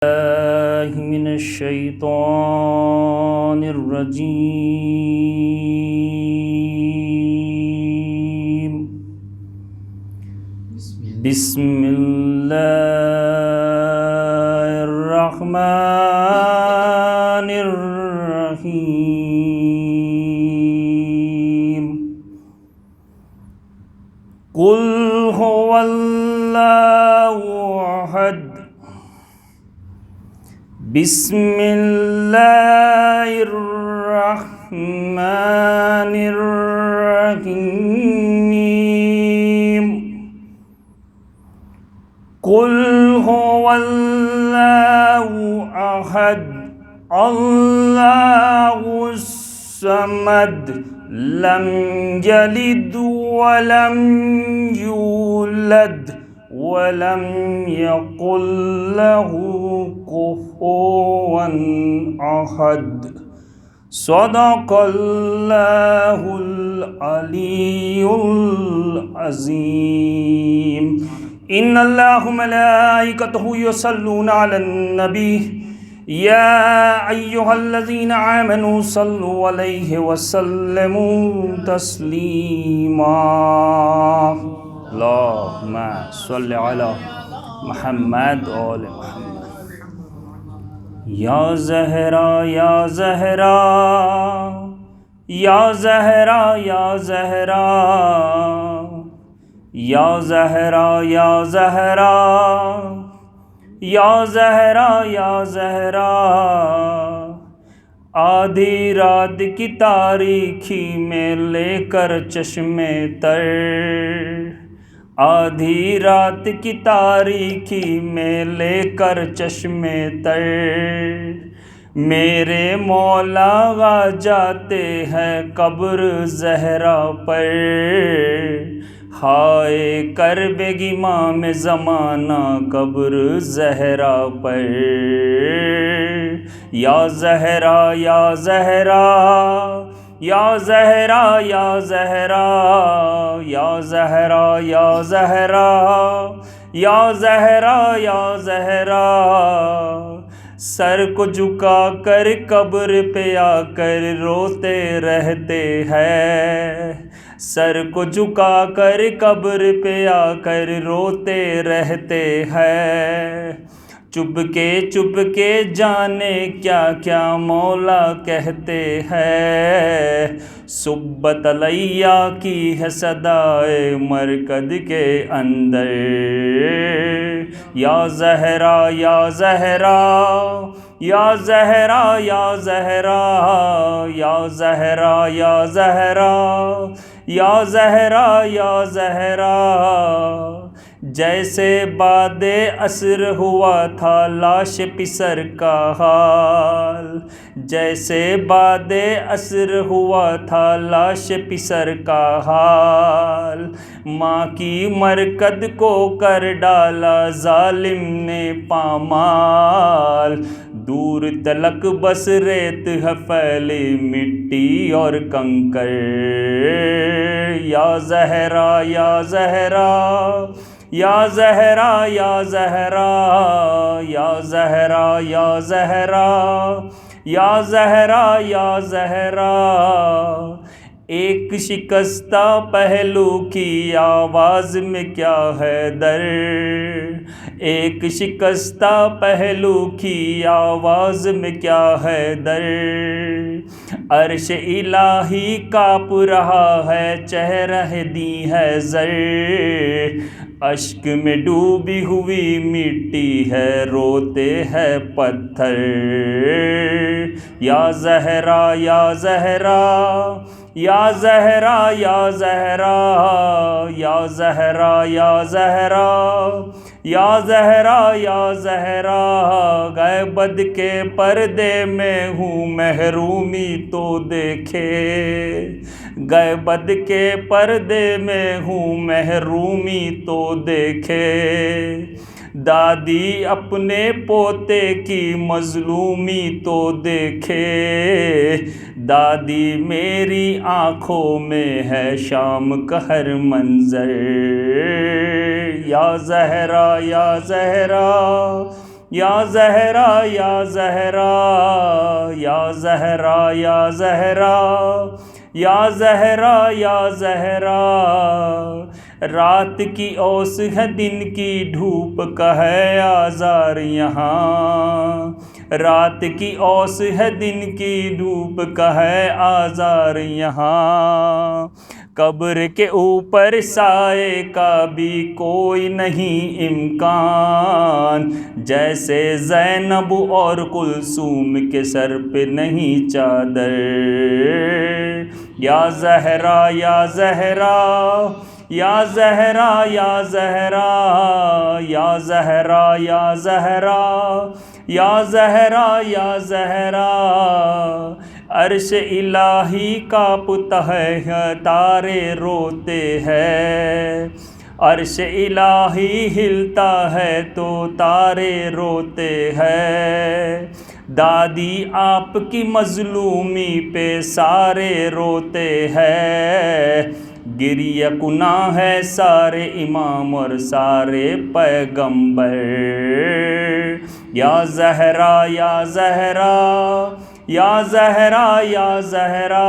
من الشیطان الرجیم بسم اللہ الرحمن الرحیم قل هو اللہ احد بسم اللہ الرحمن الرحیم قل هو اللہ احد اللہ الصمد لم یلد ولم یولد ولم یکن لہ کفوا احد صدق اللہ العلی العظیم ان اللہ ملائکتہ یصلون علی النبی یا ایہا الذین آمنوا صلوا علیہ وسلموا تسلیما اللہم صل علی محمد آل محمد یا زہرا یا زہرا یا زہرا یا زہرا یا زہرا یا زہرا یا زہرا یا زہرا آدھی رات کی تاریکی میں لے کر چشمے تر آدھی رات کی تاریکی میں لے کر چشمے تر میرے مولا آ جاتے ہیں قبر زہرا پر ہائے کرب امام زمانہ قبر زہرا پر یا زہرا یا زہرا یا زہرا یا زہرا یا زہرا یا زہرا یا زہرا یا زہرا سر کو جھکا کر قبر پہ آ کر روتے رہتے ہیں سر کو جھکا کر قبر پہ آ کر روتے رہتے ہیں چپ کے جانے کیا کیا مولا کہتے ہیں سبت علیہ کی ہے صدائے مرکد کے اندر یا زہرا یا زہرا یا زہرا یا زہرا یا زہرا یا زہرا یا زہرا یا زہرا جیسے بعد عصر ہوا تھا لاش پسر کا حال جیسے بعد عصر ہوا تھا لاش پسر کا حال ماں کی مرکد کو کر ڈالا ظالم نے پامال دور تلک بس ریت ہے پھیلی مٹی اور کنکر یا زہرا یا زہرا یا زہرا یا زہرا یا زہرا یا زہرا یا زہرا یا زہرا ایک شکستہ پہلو کی آواز میں کیا ہے در ایک شکستہ پہلو کی آواز میں کیا ہے در عرش الہی کانپ رہا ہے چہرہ دی ہے زر اشک میں ڈوبی ہوئی مٹی ہے روتے ہیں پتھر یا زہرا یا زہرا یا زہرا یا زہرا یا زہرا یا زہرا یا زہرا یا زہرا غیبت کے پردے میں ہوں محرومی تو دیکھے غیبت کے پردے میں ہوں محرومی تو دیکھے دادی اپنے پوتے کی مظلومی تو دیکھے، دادی میری آنکھوں میں ہے شام کا ہر منظر، یا زہرا یا زہرا یا زہرا یا زہرا یا زہرا یا زہرا یا زہرا یا زہرا، رات کی اوس ہے دن کی دھوپ کا ہے آزار یہاں، رات کی اوس ہے دن کی دھوپ کا ہے آزار یہاں، قبر کے اوپر سائے کا بھی کوئی نہیں امکان، جیسے زینب اور کلثوم کے سر پہ نہیں چادر، یا زہرا یا زہرا یا زہرا یا زہرا یا زہرا یا زہرا یا زہرا یا زہرا، عرش الہی کانپتا ہے تارے روتے ہیں، عرش الہی ہلتا ہے تو تارے روتے ہیں، دادی آپ کی مظلومی پہ سارے روتے ہیں، گریہ کناں ہے سارے امام اور سارے پیغمبر، یا زہرا یا زہرا یا زہرا یا زہرا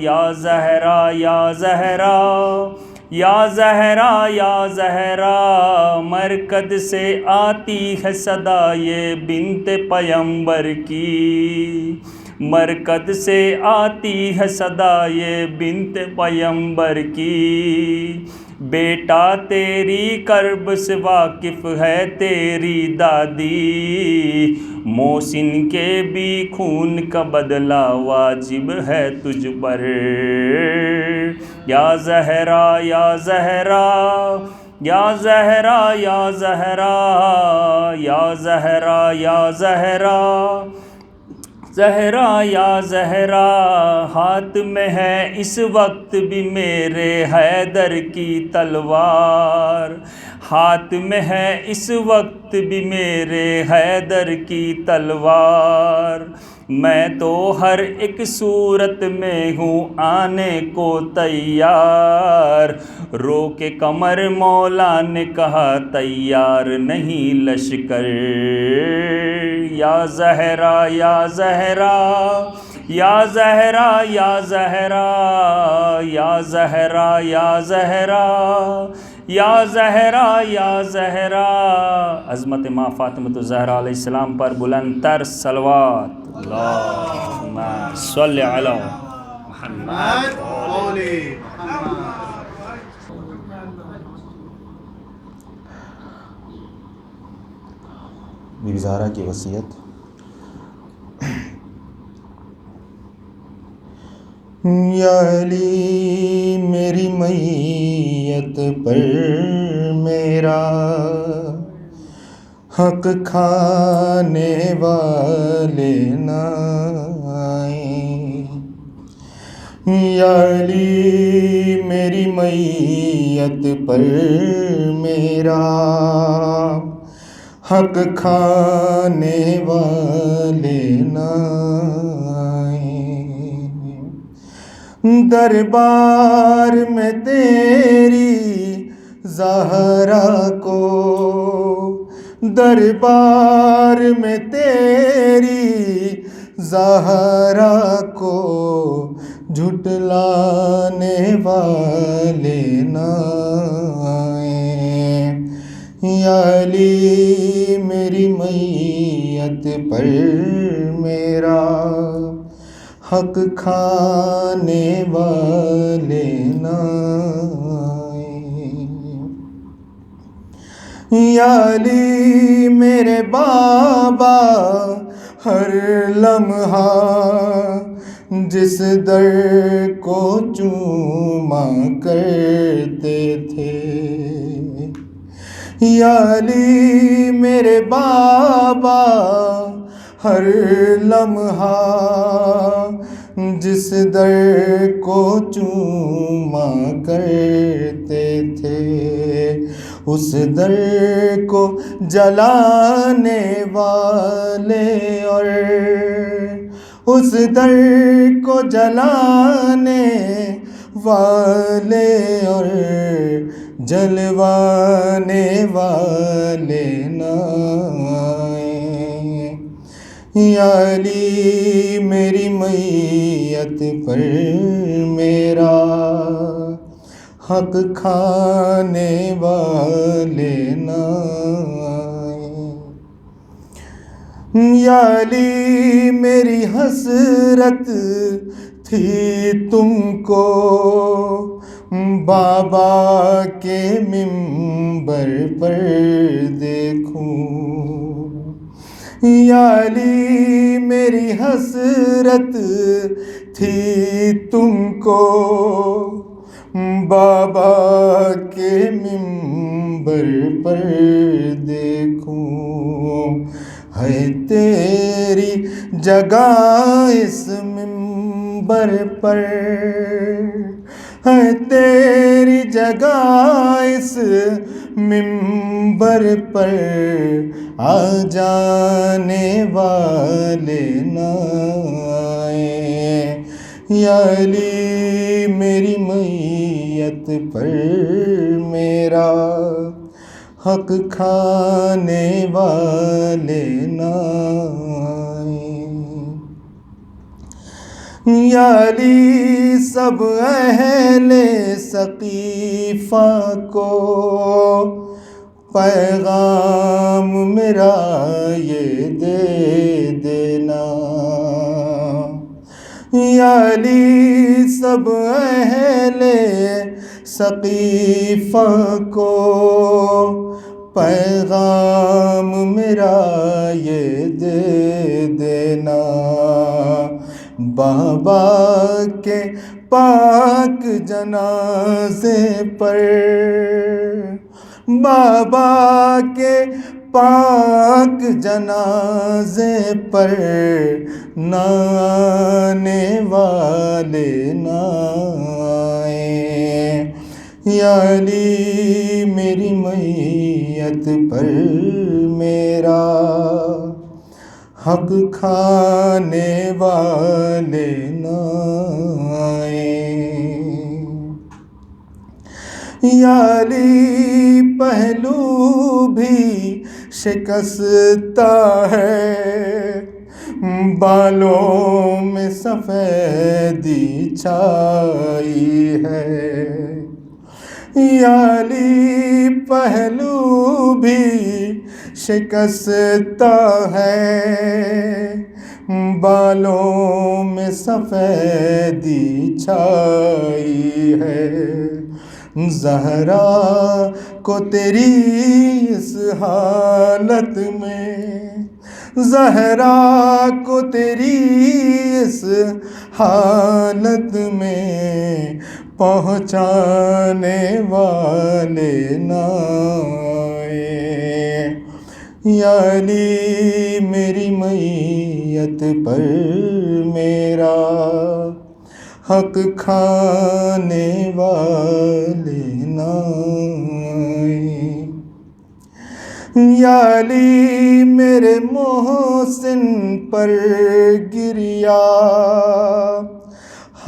یا زہرا یا زہرا یا زہرا یا زہرا، مرکز سے آتی ہے صدا یہ بنت پیمبر کی، مرکز سے آتی ہے صدا یہ بنت پیمبر کی، بیٹا تیری کرب سے واقف ہے تیری دادی، محسن کے بھی خون کا بدلہ واجب ہے تجھ پر، یا زہرا یا زہرا یا زہرا یا زہرا یا زہرا یا زہرا زہرا یا زہرا، ہاتھ میں ہے اس وقت بھی میرے حیدر کی تلوار، ہاتھ میں ہے اس وقت بھی میرے حیدر کی تلوار، میں تو ہر ایک صورت میں ہوں آنے کو تیار، رو کے قمر مولا نے کہا تیار نہیں لشکر، یا زہرا یا زہرا یا زہرا یا زہرا یا زہرا یا زہرا یا زہرا یا زہرا، عظمت ماں فاطمۃ الزہرا علیہ السلام پر بلند تر صلوات، اللہم صلی علی محمد۔ بی بی زہرا کی وصیت، یا علی میری میت پر میرا حق کھانے والے نہ آئیں، یا علی میری میت پر میرا حق کھانے والے نہ آئیں، دربار میں تیری زہرا کو، دربار میں تیری زہرا کو جھٹلانے والے نہ آئیں، یا علی میری میت پر میرا حق کھانے والے نہ آئیں، یا علی میرے بابا ہر لمحہ جس در کو چوما کرتے تھے، یا علی میرے بابا ہر لمحہ جس در کو چوما کرتے تھے، اس در کو جلانے والے اور اس در کو جلانے والے اور جلوانے والے نہ یا علی میری میت پر میرا حق کھانے والے نہ آئیں۔ یا علی میری حسرت تھی تم کو بابا کے منبر پر دیکھوں۔ یا علی میری حسرت تھی تم کو بابا کے منبر پر دیکھوں۔ ہے تیری جگہ اس منبر پر، ہے تیری جگہ اس منبر پر، آ جانے والے نہ آئیں۔ یا علی میری میت پر میرا حق کھانے والے نہ آئیں۔ یا علی سب اہل سقیفہ کو پیغام میرا یہ دے دینا۔ یا علی سب اہل سقیفہ کو پیغام میرا یہ دے دینا۔ بابا کے پاک جنازے پر، بابا کے پاک جنازے پر نہ آنے والے نہ آئیں۔ یا علی میری میت پر میرا حق کھانے والے نہ آئیں۔ یا علی پہلو بھی شکستہ ہے، بالوں میں سفیدی چھائی ہے۔ یا علی پہلو بھی شکستہ ہے، بالوں میں سفیدی چھائی ہے۔ زہرا کو تیری اس حالت میں، زہرا کو تیری اس حالت میں پہنچانے والے نہ آئیں۔ یا علی میری میت پر میرا حق کھانے والے نہ آئیں۔ یا علی میرے محسن پر گریا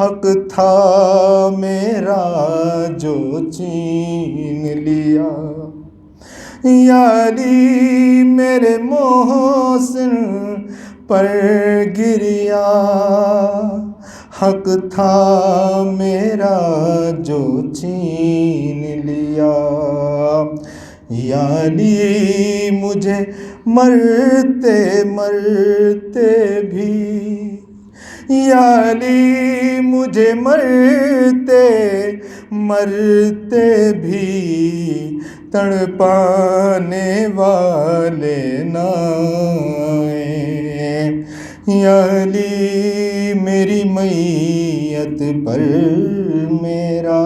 حق تھا میرا جو چھین لیا۔ یا علی میرے محسن پر گریا حق تھا میرا جو چھین لیا۔ یا علی مجھے مرتے مرتے بھی، یا علی مجھے مرتے مرتے بھی تڑپانے والے نہ آئیں۔ یا علی میری میت پر میرا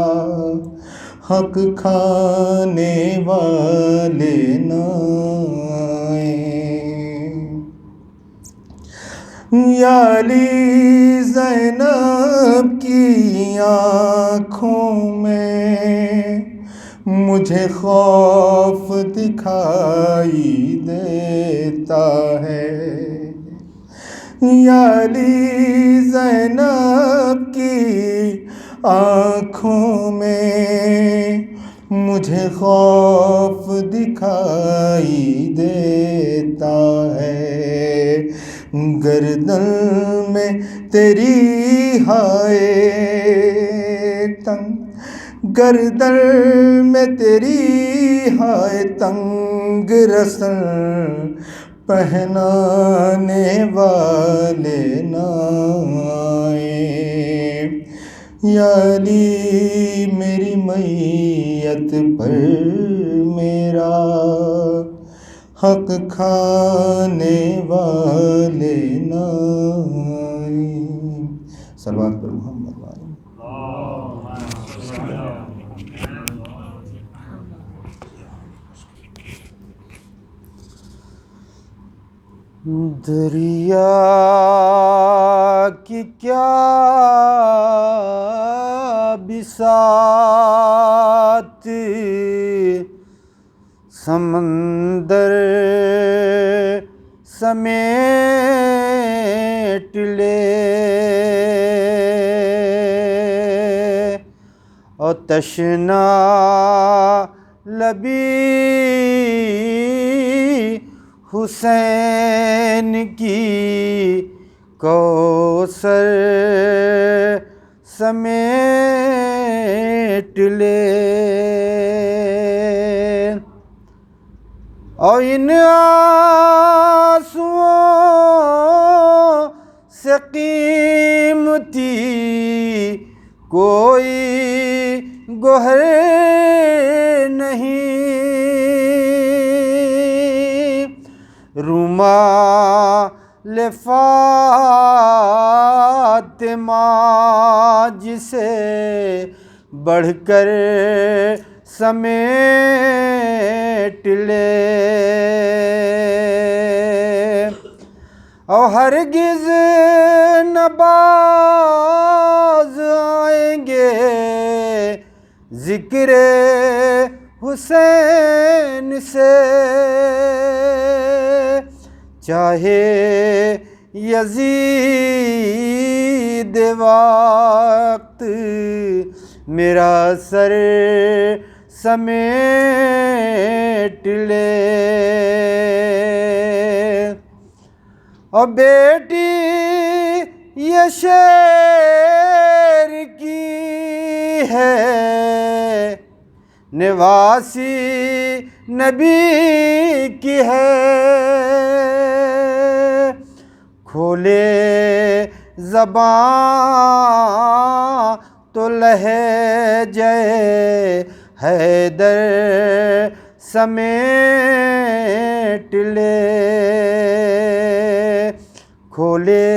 حق کھانے والے نہ آئیں۔ یا علی زینب کی آنکھوں میں مجھے خوف دکھائی دیتا ہے۔ یا علی زینب کی آنکھوں میں مجھے خوف دکھائی دیتا ہے۔ گردن میں تیری ہائے تنگ، گردن میں تیری ہائے تنگ رسن پہنانے والے نہ آئیں۔ یا علی میری میت پر میرا حق کھانے والے نہ آئیں۔ صلوات پر محمد وعلیہ۔ دریا کی کیا بساط سمندر سمیٹ لے، اور تشنا لبی حسین کی کوثر سمیٹ لے، اور ان آنسوؤں سے قیمتی کوئی گوہر نہیں، رومال فاطمہ جسے بڑھ کر سمیٹ لے، اور ہرگز نہ باز آئیں گے ذکر حسین سے، چاہے یزید وقت میرا سر سمیٹ لے، اور بیٹی یہ شیر کی ہے نواسی نبی کی ہے، کھولے زباں تو لہجہ حیدر سمیٹ لے، کھولے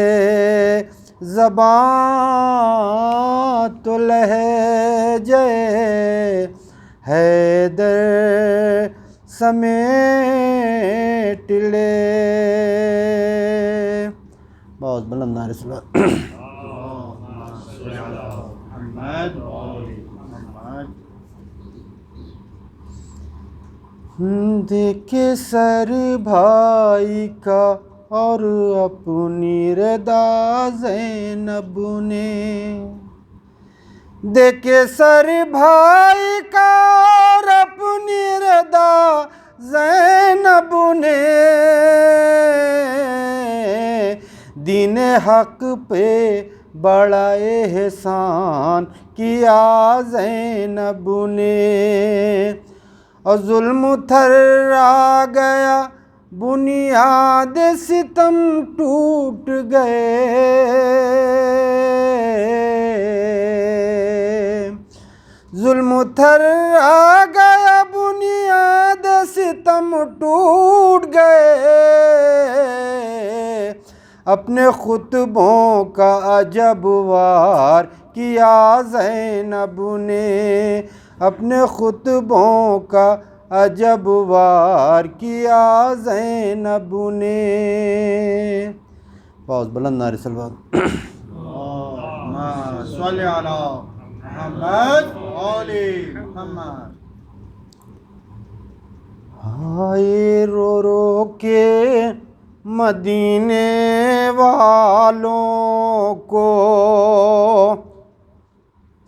زباں تو لہجہ حیدر سمیٹ لے۔ بہت بلند نعرہ صلوات۔ دیکھے سر بھائی کا اور اپنی رضا زینب نے، دیکھے سر بھائی کا اور اپنی رضا زینب نے، دین حق پہ بڑا احسان کیا زینب نے، اور ظلم تھرا گیا بنیاد ستم ٹوٹ گئے، ظلم تھرا گیا بنیاد ستم ٹوٹ گئے، اپنے خطبوں کا عجب وار کیا زینب نے، اپنے خطبوں کا عجب وار کیا زینب نے۔ بہت بلند نعرہ صلوات۔ اللہم صل علی محمد آل محمد۔ ہائے رو رو کے مدینے والوں کو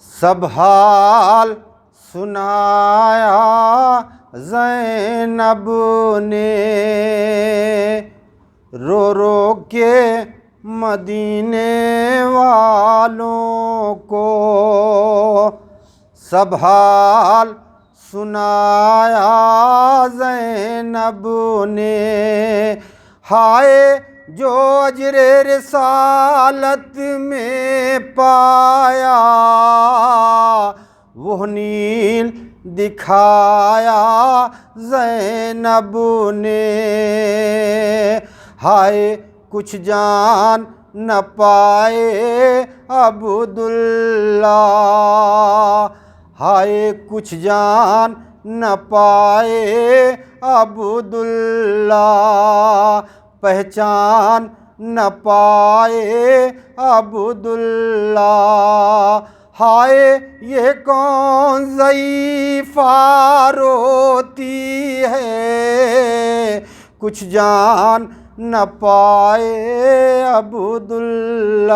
سب حال سنایا زینب نے، رو رو کے مدینے والوں کو سب حال سنایا زینب نے، ہائے جو اجر رسالت میں پایا وہ نیل دکھایا زینب نے، ہائے کچھ جان نہ پائے عبداللہ، ہائے کچھ جان نہ پائے عبداللہ، پہچان نہ پائے عبداللہ، ہائے یہ کون ضعیفہ روتی ہے، کچھ جان نہ پائے عبداللہ،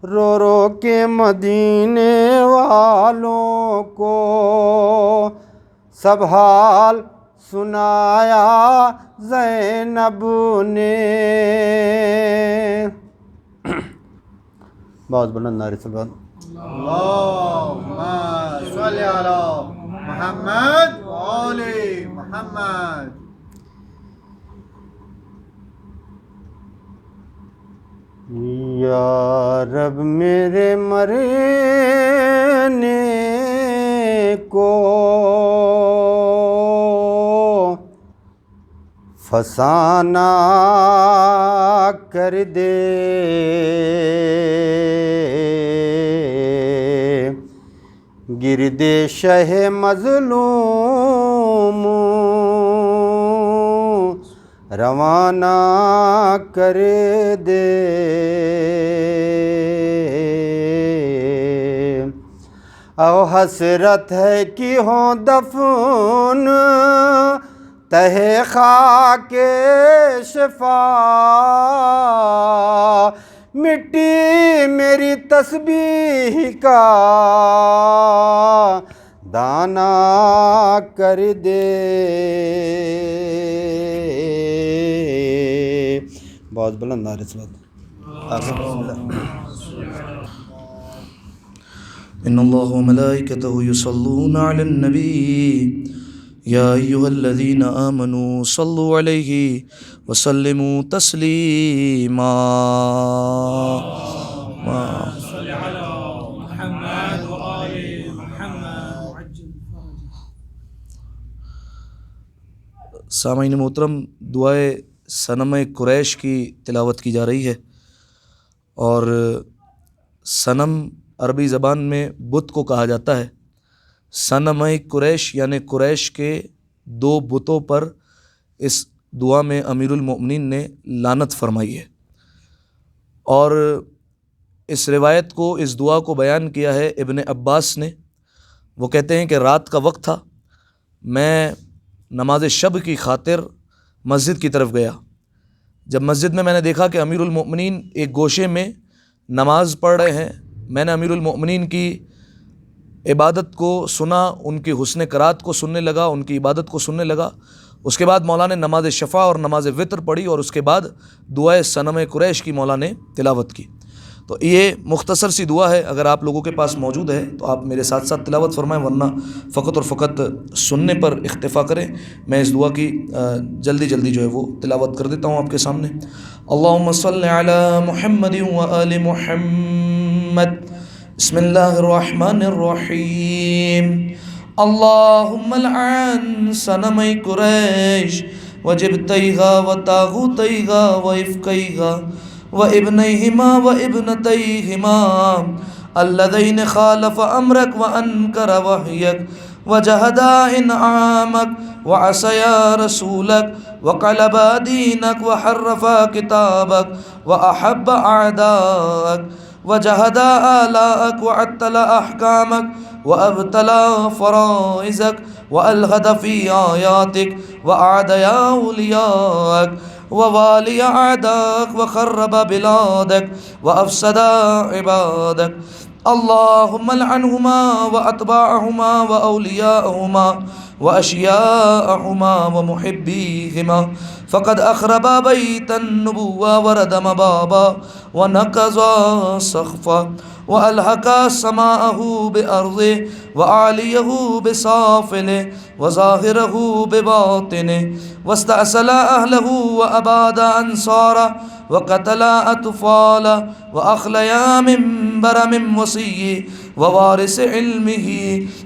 رو رو کے مدینے والوں کو سب حال سنایا زینب نے۔ بہت بلند نعرے صلوات۔ اللہم صلی علی محمد و آل محمد۔ یا رب میرے مرنے کو فسانہ کر دے، گرد شہ مظلوم روانہ کر دے، او حسرت ہے کہ ہوں دفن تہ خاک شفا، مٹی میری تسبیح کا دانا کر دے۔ بہت بلند نعرے صلوات۔ ان اللہ وملائکتہ یصلون علی النبی یا ایہا الذین آمنوا صلوا علیہ وسلموا تسلیما۔ سامعین محترم، دعائے صنم قریش کی تلاوت کی جا رہی ہے، اور صنم عربی زبان میں بت کو کہا جاتا ہے۔ صنم قریش یعنی قریش کے دو بتوں پر اس دعا میں امیر المؤمنین نے لعنت فرمائی ہے، اور اس روایت کو، اس دعا کو بیان کیا ہے ابن عباس نے۔ وہ کہتے ہیں کہ رات کا وقت تھا، میں نماز شب کی خاطر مسجد کی طرف گیا۔ جب مسجد میں نے دیکھا کہ امیر المؤمنین ایک گوشے میں نماز پڑھ رہے ہیں، میں نے امیر المؤمنین کی عبادت کو سنا، ان کی حسن قرات کو سننے لگا، ان کی عبادت کو سننے لگا۔ اس کے بعد مولا نے نماز شفا اور نماز وطر پڑھی، اور اس کے بعد دعائے صنم قریش کی مولا نے تلاوت کی۔ تو یہ مختصر سی دعا ہے، اگر آپ لوگوں کے پاس موجود ہے تو آپ میرے ساتھ ساتھ تلاوت فرمائیں، ورنہ فقط اور فقط سننے پر اکتفا کریں۔ میں اس دعا کی جلدی جو ہے وہ تلاوت کر دیتا ہوں آپ کے سامنے۔ اللہم صلی علی محمد و آل محمد۔ بسم اللہ الرحمن الرحیم۔ اللہم لعن صنم قریش وجبتیہا وطاغوتیہا وافکیہا وابنیہما وابنتیہما الذین خالف امرک وانکر وحیک وجہدا انعامک وعصیا رسولک وقلبا دینک وحرفا کتابک واحب اعداءک وجہدا آلاءک وعطل احکامک وابتلا فرائزک والغد فی آیاتک وعادیا اولیاءک ووالی اعداءک وخرب بلادک وافسد عبادک اللهم لعنهما وأتباعهما وأولياءهما وأشياءهما ومحبيهما، فقد أخربا بيت النبوة وردم بابا ونقضا سقفا وألحقا سماءه بأرضه وعاليه بسافله وظاهره بباطنه، واستأصل أهله وأباد أنصاره وقتل أطفاله وأخليا منبر من وصيه ووارث علمه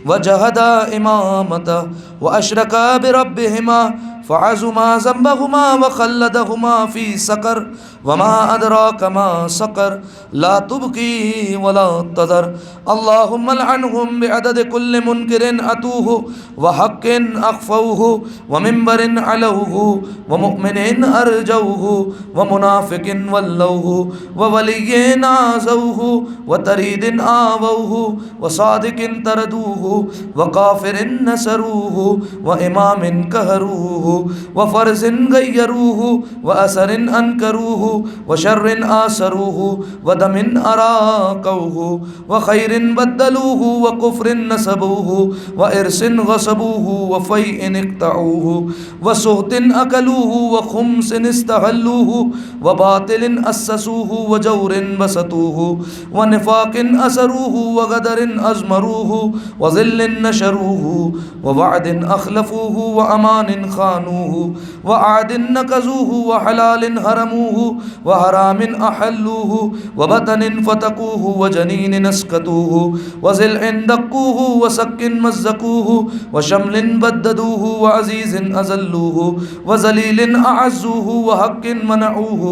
وجهد إمامته وأشرك بربهما فعزما ذنبهما وخلدهما في سقر، وما أدراك ما سقر، لا تبقي ولا تذر. اللهم لعنهم بعدد كل منكر أتوه وحق أخفوه ومنبر علوه ومؤمن أرجوه ومنافق ولوه وولي نازوه وتريد آووه وصادق تردوه وكافر نسروه وإمام كهروه وفرز غيروه وأسر أنكروه وشر آسروه ودم أراقوه وخير بدلوه وكفر نسبوه وإرث غصبوه وفيء اقطعوه وسهت أكلوه وخمس استهلوه وباطل أسسوه وجور بسطوه ونفاق أسروه وغدر أزمروه وظل نشروه ووعد أخلفوه وأمان خانوه وعد نكزوه وحلال هرموه وحرام أحلوه وبطن فتقوه وجنين نسكتوه وزلع دقوه وسك مزقوه وشمل بددوه وعزيز أذلوه وذليل أعزوه وحق منعوه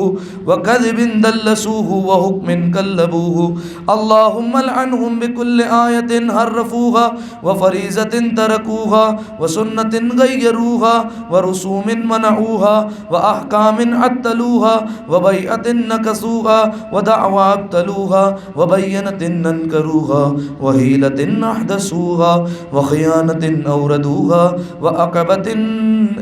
وكذب دلسوه وحكم كلبوه. اللهم لعنهم بكل آية حرفوها وفريزة تركوها وسنة غيروها ورسوم منعوها وأحكام عتلوها وبيعة نكسوها ودعوى ابتلوها وبينة ننكروها وهيلة أحدثوها وخيانة أوردوها وعقبة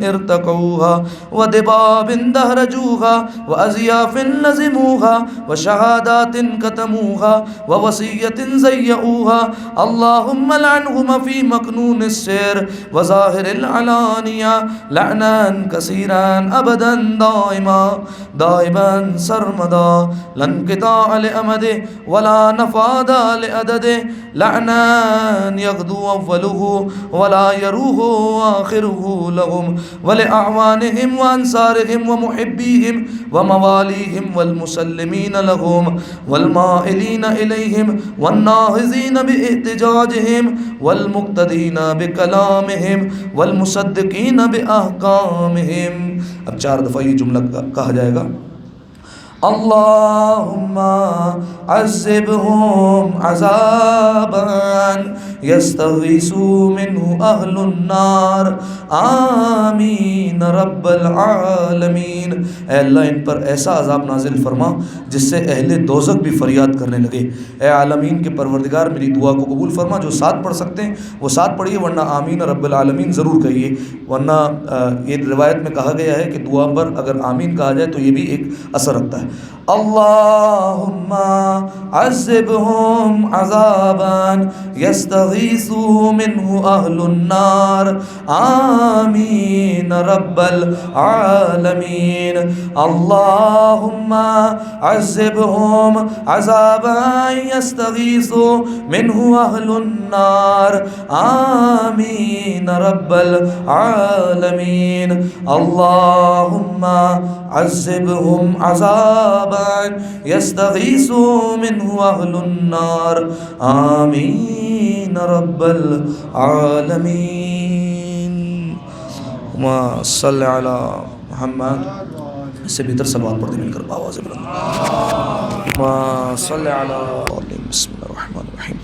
ارتقوها ودباب دهرجوها وأزياف لزموها وشهادات كتموها ووصية زيئوها. اللهم لعنهما في مكنون السر وظاهر العلانية لعنا كثيرا أبدا دائما سرمدا لا انقطاع لأمده ولا نفاد لعدده، لعنا يغدو أوله ولا يروه آخره لهم ولأعوانهم وأنصارهم ومحبيهم ومواليهم والمسلمين لهم والمائلين إليهم والناهزين باحتجاجهم والمقتدين بكلامهم والمصدقين بأحكامهم. اب 4 دفعہ یہ جملہ کہا جائے گا. اللهم عذبهم عذابا يستغيث منه أهل النار آمین رب العالمین. اے اللہ ان پر ایسا عذاب نازل فرما جس سے اہل دوزخ بھی فریاد کرنے لگے. اے عالمین کے پروردگار میری دعا کو قبول فرما. جو ساتھ پڑھ سکتے ہیں وہ ساتھ پڑھیے، ورنہ آمین رب العالمین ضرور کہیے. ورنہ یہ روایت میں کہا گیا ہے کہ دعا پر اگر آمین کہا جائے تو یہ بھی ایک اثر رکھتا ہے. اللہم عذبہم عذابا یستغیث منہ اہل النار آمین رب العالمین. اللہم عذبہم عذابا یستغیث منہ اہل النار آمین رب العالمین. اللہم عذبہم عذابا یستغیث منہ اہل النار آمین رب العالمین. اللہم صلی علی محمد. اس سے بہتر صلوات پڑھتے مل کر آواز بلند. اللہم صلی علی بسم اللہ الرحمن الرحیم.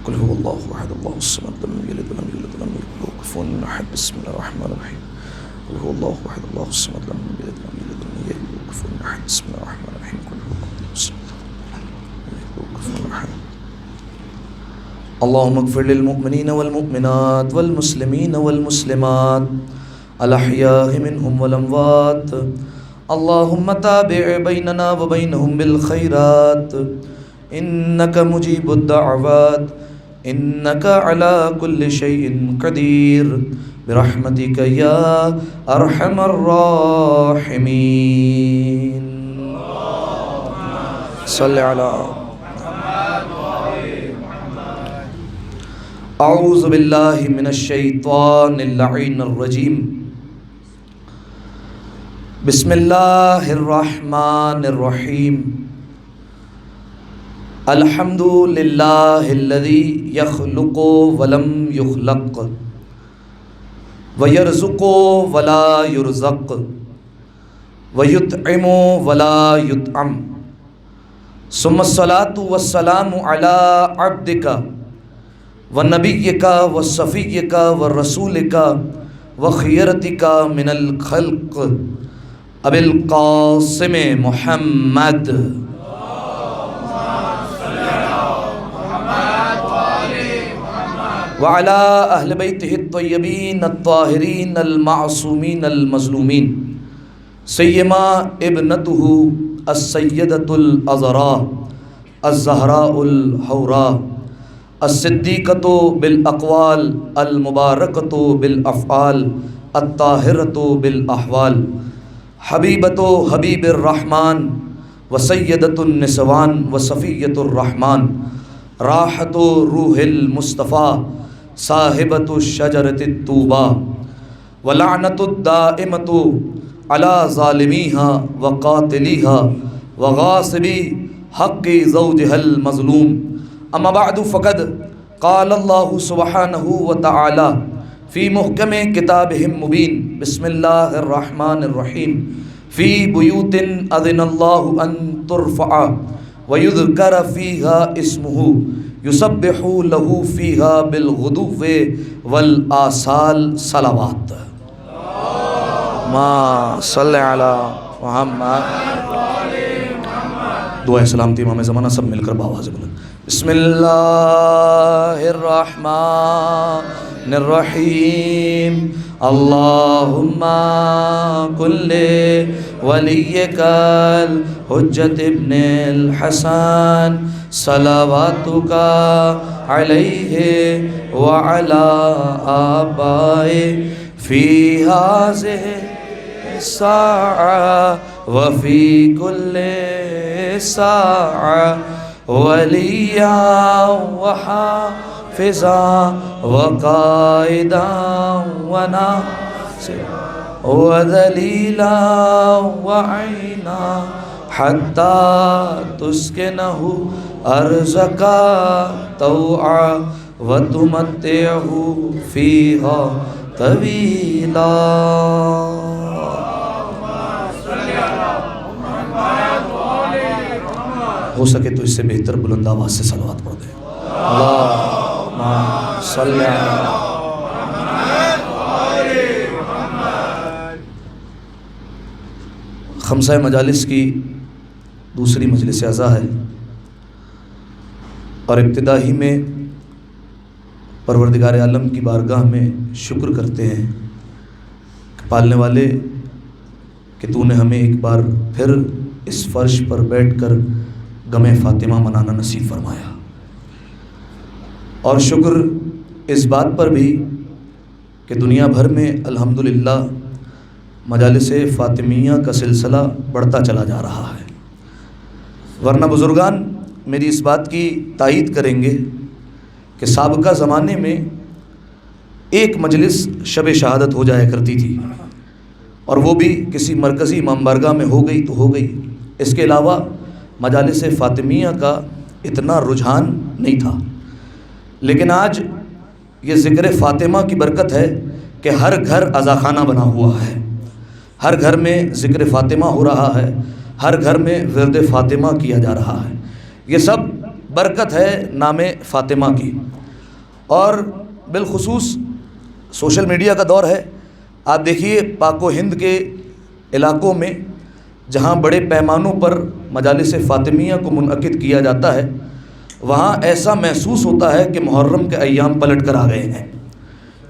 قل هو اللہ احد اللہ الصمد لم یلد ولم یولد ولم یکن له کفوا احد. بسم اللہ الرحمن الرحیم. قل هو اللہ احد اللہ الصمد لم یلد ولم یولد ولم یکن له کفوا احد. بسم اللہ الرحمن الرحیم. قل هو اللہ الصمد لم یلد ولم یولد ولم یکن له کفوا احد. اللهم اغفر للمؤمنين والمؤمنات والمسلمين والمسلمات الأحياء منهم والأموات. اللهم تابع بيننا وبينهم بالخيرات إنك مجيب الدعوات إنك على كل شيء قدير برحمتك يا أرحم الراحمين صل على أعوذ بالله من الشيطان اللعين الرجيم بسم الله الرحمن الرحيم الحمد لله الذي يخلق ولم يخلق ويرزق ولا يرزق ويطعم ولا يطعم ثم الصلاة والسلام على عبدك ونبيك وصفيك ورسولك وخيرتك من الخلق أبي القاسم محمد وعلى أهل بيته الطيبين الطاهرين المعصومين المظلومين سيما ابنته السيدة الأزراء الزهراء الحوراء الصديقة بالأقوال المباركة بالأفعال الطاهرة بالأحوال حبيبة حبيب الرحمن وسيدة النسوان وصفية الرحمن راحة روح المصطفى صاحبة الشجرة الطوبى ولعنة الدائمة على ظالميها وقاتليها وغاصبي حق زوجها المظلوم اما بعد فقد قال الله سبحانه وتعالى في محكم كتابه المبين بسم الله الرحمن الرحيم في بيوت أذن الله أن ترفع ويذكر فيها اسمه يسبح له فيها بالغدو والآصال صلوات ما صلی علی محمد دعائے سلامتی امام زمانہ سب مل کر باواز بلند بسم اللہ الرحمن الرحیم اللہم کل ولیک الحجت ابن الحسن صلواتک علیہ وعلا آبائے فی هذه الساعة وفي كل ساعة وليا وحافظا وقائدا وناصرا وذليلا وعينا حتى تسكنه أرزك طوعا وتمتعه فيها طويلا ہو سکے تو اس سے بہتر بلند آواز سے صلوات پڑھ دیں اللہم صلی علی خمسہ مجالس کی دوسری مجلس اعزا ہے اور ابتدا ہی میں پروردگار عالم کی بارگاہ میں شکر کرتے ہیں کہ پالنے والے کہ تو نے ہمیں ایک بار پھر اس فرش پر بیٹھ کر غم فاطمہ منانا نصیب فرمایا، اور شکر اس بات پر بھی کہ دنیا بھر میں الحمدللہ مجالس فاطمیہ کا سلسلہ بڑھتا چلا جا رہا ہے، ورنہ بزرگان میری اس بات کی تائید کریں گے کہ سابقہ زمانے میں ایک مجلس شب شہادت ہو جایا کرتی تھی، اور وہ بھی کسی مرکزی امام بارگاہ میں ہو گئی تو ہو گئی، اس کے علاوہ مجالس فاطمیہ کا اتنا رجحان نہیں تھا۔ لیکن آج یہ ذکر فاطمہ کی برکت ہے کہ ہر گھر عزاخانہ بنا ہوا ہے، ہر گھر میں ذکر فاطمہ ہو رہا ہے، ہر گھر میں ورد فاطمہ کیا جا رہا ہے، یہ سب برکت ہے نام فاطمہ کی۔ اور بالخصوص سوشل میڈیا کا دور ہے، آپ دیکھیے پاک و ہند کے علاقوں میں جہاں بڑے پیمانوں پر مجالس فاطمیہ کو منعقد کیا جاتا ہے، وہاں ایسا محسوس ہوتا ہے کہ محرم کے ایام پلٹ کر آ گئے ہیں،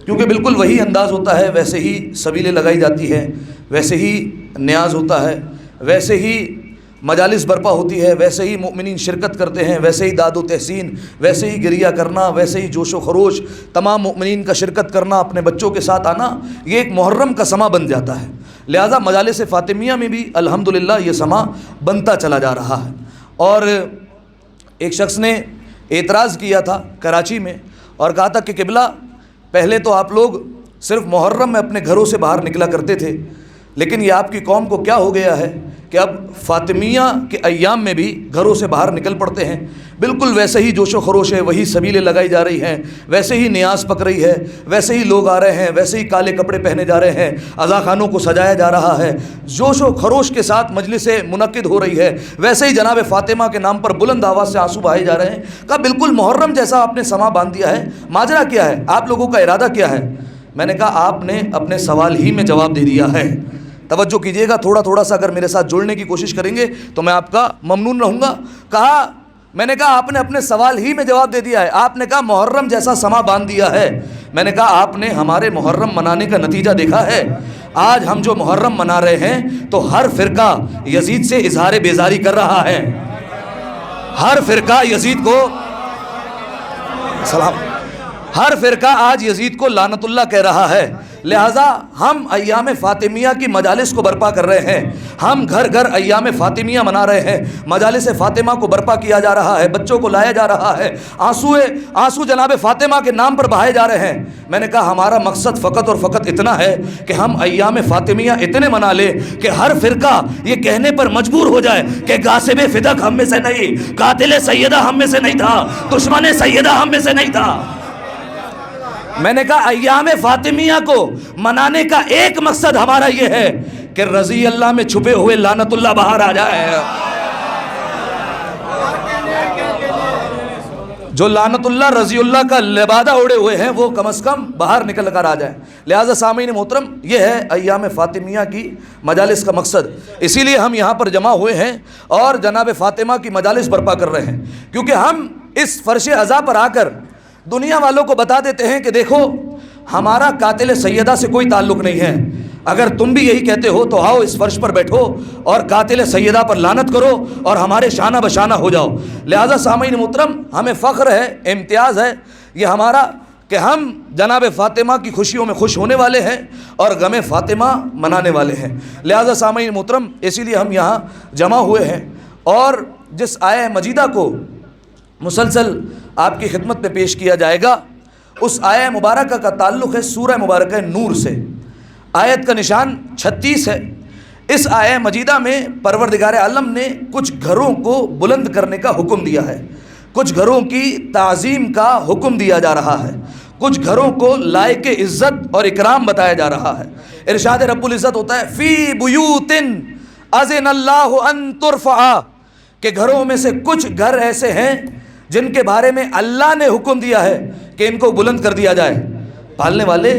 کیونکہ بالکل وہی انداز ہوتا ہے، ویسے ہی سبیلیں لگائی جاتی ہیں، ویسے ہی نیاز ہوتا ہے، ویسے ہی مجالس برپا ہوتی ہے ویسے ہی مومنین شرکت کرتے ہیں، ویسے ہی داد و تحسین، ویسے ہی گریہ کرنا، ویسے ہی جوش و خروش، تمام مومنین کا شرکت کرنا، اپنے بچوں کے ساتھ آنا، یہ ایک محرم کا سما بن جاتا ہے۔ لہٰذا مجالس فاطمیہ میں بھی الحمدللہ یہ سما بنتا چلا جا رہا ہے۔ اور ایک شخص نے اعتراض کیا تھا کراچی میں اور کہا تھا کہ قبلہ پہلے تو آپ لوگ صرف محرم میں اپنے گھروں سے باہر نکلا کرتے تھے، لیکن یہ آپ کی قوم کو کیا ہو گیا ہے کہ اب فاطمیہ کے ایام میں بھی گھروں سے باہر نکل پڑتے ہیں۔ بالکل ویسے ہی جوش و خروش ہے، وہی سبیلیں لگائی جا رہی ہیں، ویسے ہی نیاز پک رہی ہے، ویسے ہی لوگ آ رہے ہیں، ویسے ہی کالے کپڑے پہنے جا رہے ہیں، عزاخانوں کو سجایا جا رہا ہے، جوش و خروش کے ساتھ مجلسیں منعقد ہو رہی ہے، ویسے ہی جناب فاطمہ کے نام پر بلند آواز سے آنسو بہائے جا رہے ہیں۔ کہا بالکل محرم جیسا آپ نے سما باندھ دیا ہے، ماجرا کیا ہے، آپ لوگوں کا ارادہ کیا ہے؟ میں نے کہا آپ نے اپنے سوال ہی میں جواب دے دیا ہے۔ توجہ کیجئے گا، تھوڑا سا اگر میرے ساتھ جڑنے کی کوشش کریں گے تو میں آپ کا ممنون رہوں گا۔ میں نے کہا آپ نے اپنے سوال ہی میں جواب دے دیا ہے۔ آپ نے کہا محرم جیسا سما باندھ دیا ہے۔ میں نے کہا آپ نے ہمارے محرم منانے کا نتیجہ دیکھا ہے؟ آج ہم جو محرم منا رہے ہیں تو ہر فرقہ یزید سے اظہار بیزاری کر رہا ہے، ہر فرقہ یزید کو سلام، ہر فرقہ آج یزید کو لعنت اللہ کہہ رہا ہے۔ لہٰذا ہم ایام فاطمیہ کی مجالس کو برپا کر رہے ہیں، ہم گھر گھر ایام فاطمیہ منا رہے ہیں، مجالس فاطمہ کو برپا کیا جا رہا ہے، بچوں کو لایا جا رہا ہے، آنسو جناب فاطمہ کے نام پر بہائے جا رہے ہیں۔ میں نے کہا ہمارا مقصد فقط اور فقط اتنا ہے کہ ہم ایام فاطمیہ اتنے منا لیں کہ ہر فرقہ یہ کہنے پر مجبور ہو جائے کہ غاصب فدق ہم میں سے نہیں، قاتل سیدہ ہم میں سے نہیں تھا، دشمن سیدہ ہم میں سے نہیں تھا۔ میں نے کہا ایام فاطمیہ کو منانے کا ایک مقصد ہمارا یہ ہے کہ رضی اللہ میں چھپے ہوئے لعنت اللہ باہر آ جائے، جو لعنت اللہ رضی اللہ کا لبادہ اوڑے ہوئے ہیں وہ کم از کم باہر نکل کر آ جائیں۔ لہٰذا سامعین محترم، یہ ہے ایام فاطمیہ کی مجالس کا مقصد۔ اسی لیے ہم یہاں پر جمع ہوئے ہیں اور جناب فاطمہ کی مجالس برپا کر رہے ہیں، کیونکہ ہم اس فرش عزا پر آ کر دنیا والوں کو بتا دیتے ہیں کہ دیکھو ہمارا قاتل سیدہ سے کوئی تعلق نہیں ہے، اگر تم بھی یہی کہتے ہو تو آؤ اس فرش پر بیٹھو اور قاتل سیدہ پر لعنت کرو اور ہمارے شانہ بشانہ ہو جاؤ۔ لہٰذا سامعین محترم، ہمیں فخر ہے، امتیاز ہے یہ ہمارا کہ ہم جناب فاطمہ کی خوشیوں میں خوش ہونے والے ہیں اور غم فاطمہ منانے والے ہیں۔ لہٰذا سامعین محترم، اسی لیے ہم یہاں جمع ہوئے ہیں اور جس آیہ مجیدہ کو مسلسل آپ کی خدمت میں پیش کیا جائے گا اس آیہ مبارکہ کا تعلق ہے سورہ مبارکہ نور سے۔ آیت کا نشان 36 ہے۔ اس آیہ مجیدہ میں پروردگار عالم نے کچھ گھروں کو بلند کرنے کا حکم دیا ہے، کچھ گھروں کی تعظیم کا حکم دیا جا رہا ہے، کچھ گھروں کو لائق عزت اور اکرام بتایا جا رہا ہے۔ ارشاد رب العزت ہوتا ہے فی بیوت اذن اللہ ان ترفع، کہ گھروں میں سے کچھ گھر ایسے ہیں جن کے بارے میں اللہ نے حکم دیا ہے کہ ان کو بلند کر دیا جائے۔ پالنے والے،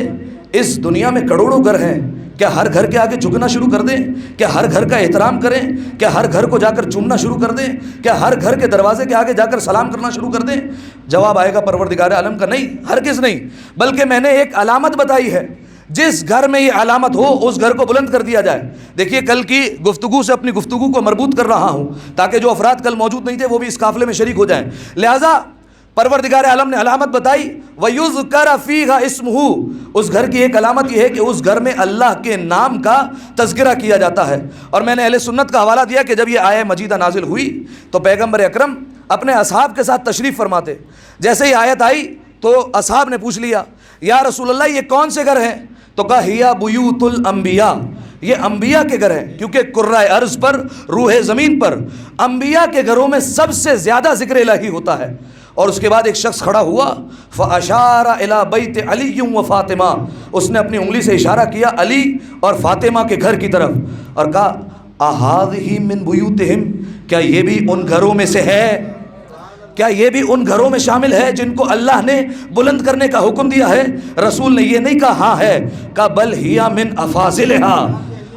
اس دنیا میں کروڑوں گھر ہیں، کیا ہر گھر کے آگے جھکنا شروع کر دیں؟ کیا ہر گھر کا احترام کریں؟ کیا ہر گھر کو جا کر چومنا شروع کر دیں؟ کیا ہر گھر کے دروازے کے آگے جا کر سلام کرنا شروع کر دیں؟ جواب آئے گا پروردگار عالم کا نہیں، ہرگز نہیں، بلکہ میں نے ایک علامت بتائی ہے، جس گھر میں یہ علامت ہو اس گھر کو بلند کر دیا جائے۔ دیکھیے کل کی گفتگو سے اپنی گفتگو کو مربوط کر رہا ہوں تاکہ جو افراد کل موجود نہیں تھے وہ بھی اس قافلے میں شریک ہو جائیں۔ لہٰذا پروردگار عالم نے علامت بتائی وَيُذْكَرَ فِيهَا اسْمُهُ، اس گھر کی ایک علامت یہ ہے کہ اس گھر میں اللہ کے نام کا تذکرہ کیا جاتا ہے۔ اور میں نے اہل سنت کا حوالہ دیا کہ جب یہ آیہ مجیدہ نازل ہوئی تو پیغمبر اکرم اپنے اصحاب کے ساتھ تشریف فرماتے، جیسے ہی آیت آئی تو اصحاب نے پوچھ لیا یا رسول اللہ یہ کون سے گھر ہیں؟ تو کہا ہیا بیوت الانبیاء، یہ انبیاء کے گھر ہیں، کیونکہ کرۂ ارض پر، روح زمین پر انبیاء کے گھروں میں سب سے زیادہ ذکر الہی ہوتا ہے۔ اور اس کے بعد ایک شخص کھڑا ہوا فَأَشَارَ إِلَى بَيْتِ عَلِيٍّ وَفَاطِمَةٍ، اس نے اپنی انگلی سے اشارہ کیا علی اور فاطمہ کے گھر کی طرف اور کہا أَهَٰذِهِ مِن بُيُوتِهِمْ، کیا یہ بھی ان گھروں میں سے ہے؟ کیا یہ بھی ان گھروں میں شامل ہے جن کو اللہ نے بلند کرنے کا حکم دیا ہے؟ رسول نے یہ نہیں کہا ہاں ہے، کہا بل ہیا من افاضلہا،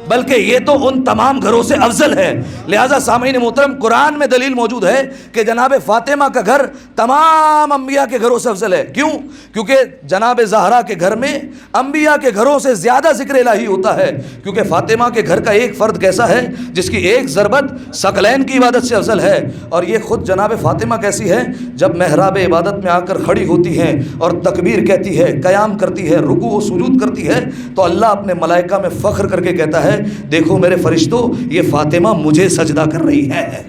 بلکہ یہ تو ان تمام گھروں سے افضل ہے۔ لہٰذا سامعین محترم قرآن میں دلیل موجود ہے کہ جناب فاطمہ کا گھر تمام انبیاء کے گھروں سے افضل ہے۔ کیوں؟ کیونکہ جناب زہرا کے گھر میں انبیاء کے گھروں سے زیادہ ذکر الہی ہوتا ہے، کیونکہ فاطمہ کے گھر کا ایک فرد کیسا ہے جس کی ایک ضربت ثقلین کی عبادت سے افضل ہے۔ اور یہ خود جناب فاطمہ کیسی ہے؟ جب محراب عبادت میں آ کر کھڑی ہوتی ہیں اور تکبیر کہتی ہے، قیام کرتی ہے، رکوع و سجود کرتی ہے، تو اللہ اپنے ملائکہ میں فخر کر کے کہتا ہے دیکھو میرے فرشتوں، یہ فاطمہ مجھے سجدہ کر رہی ہے۔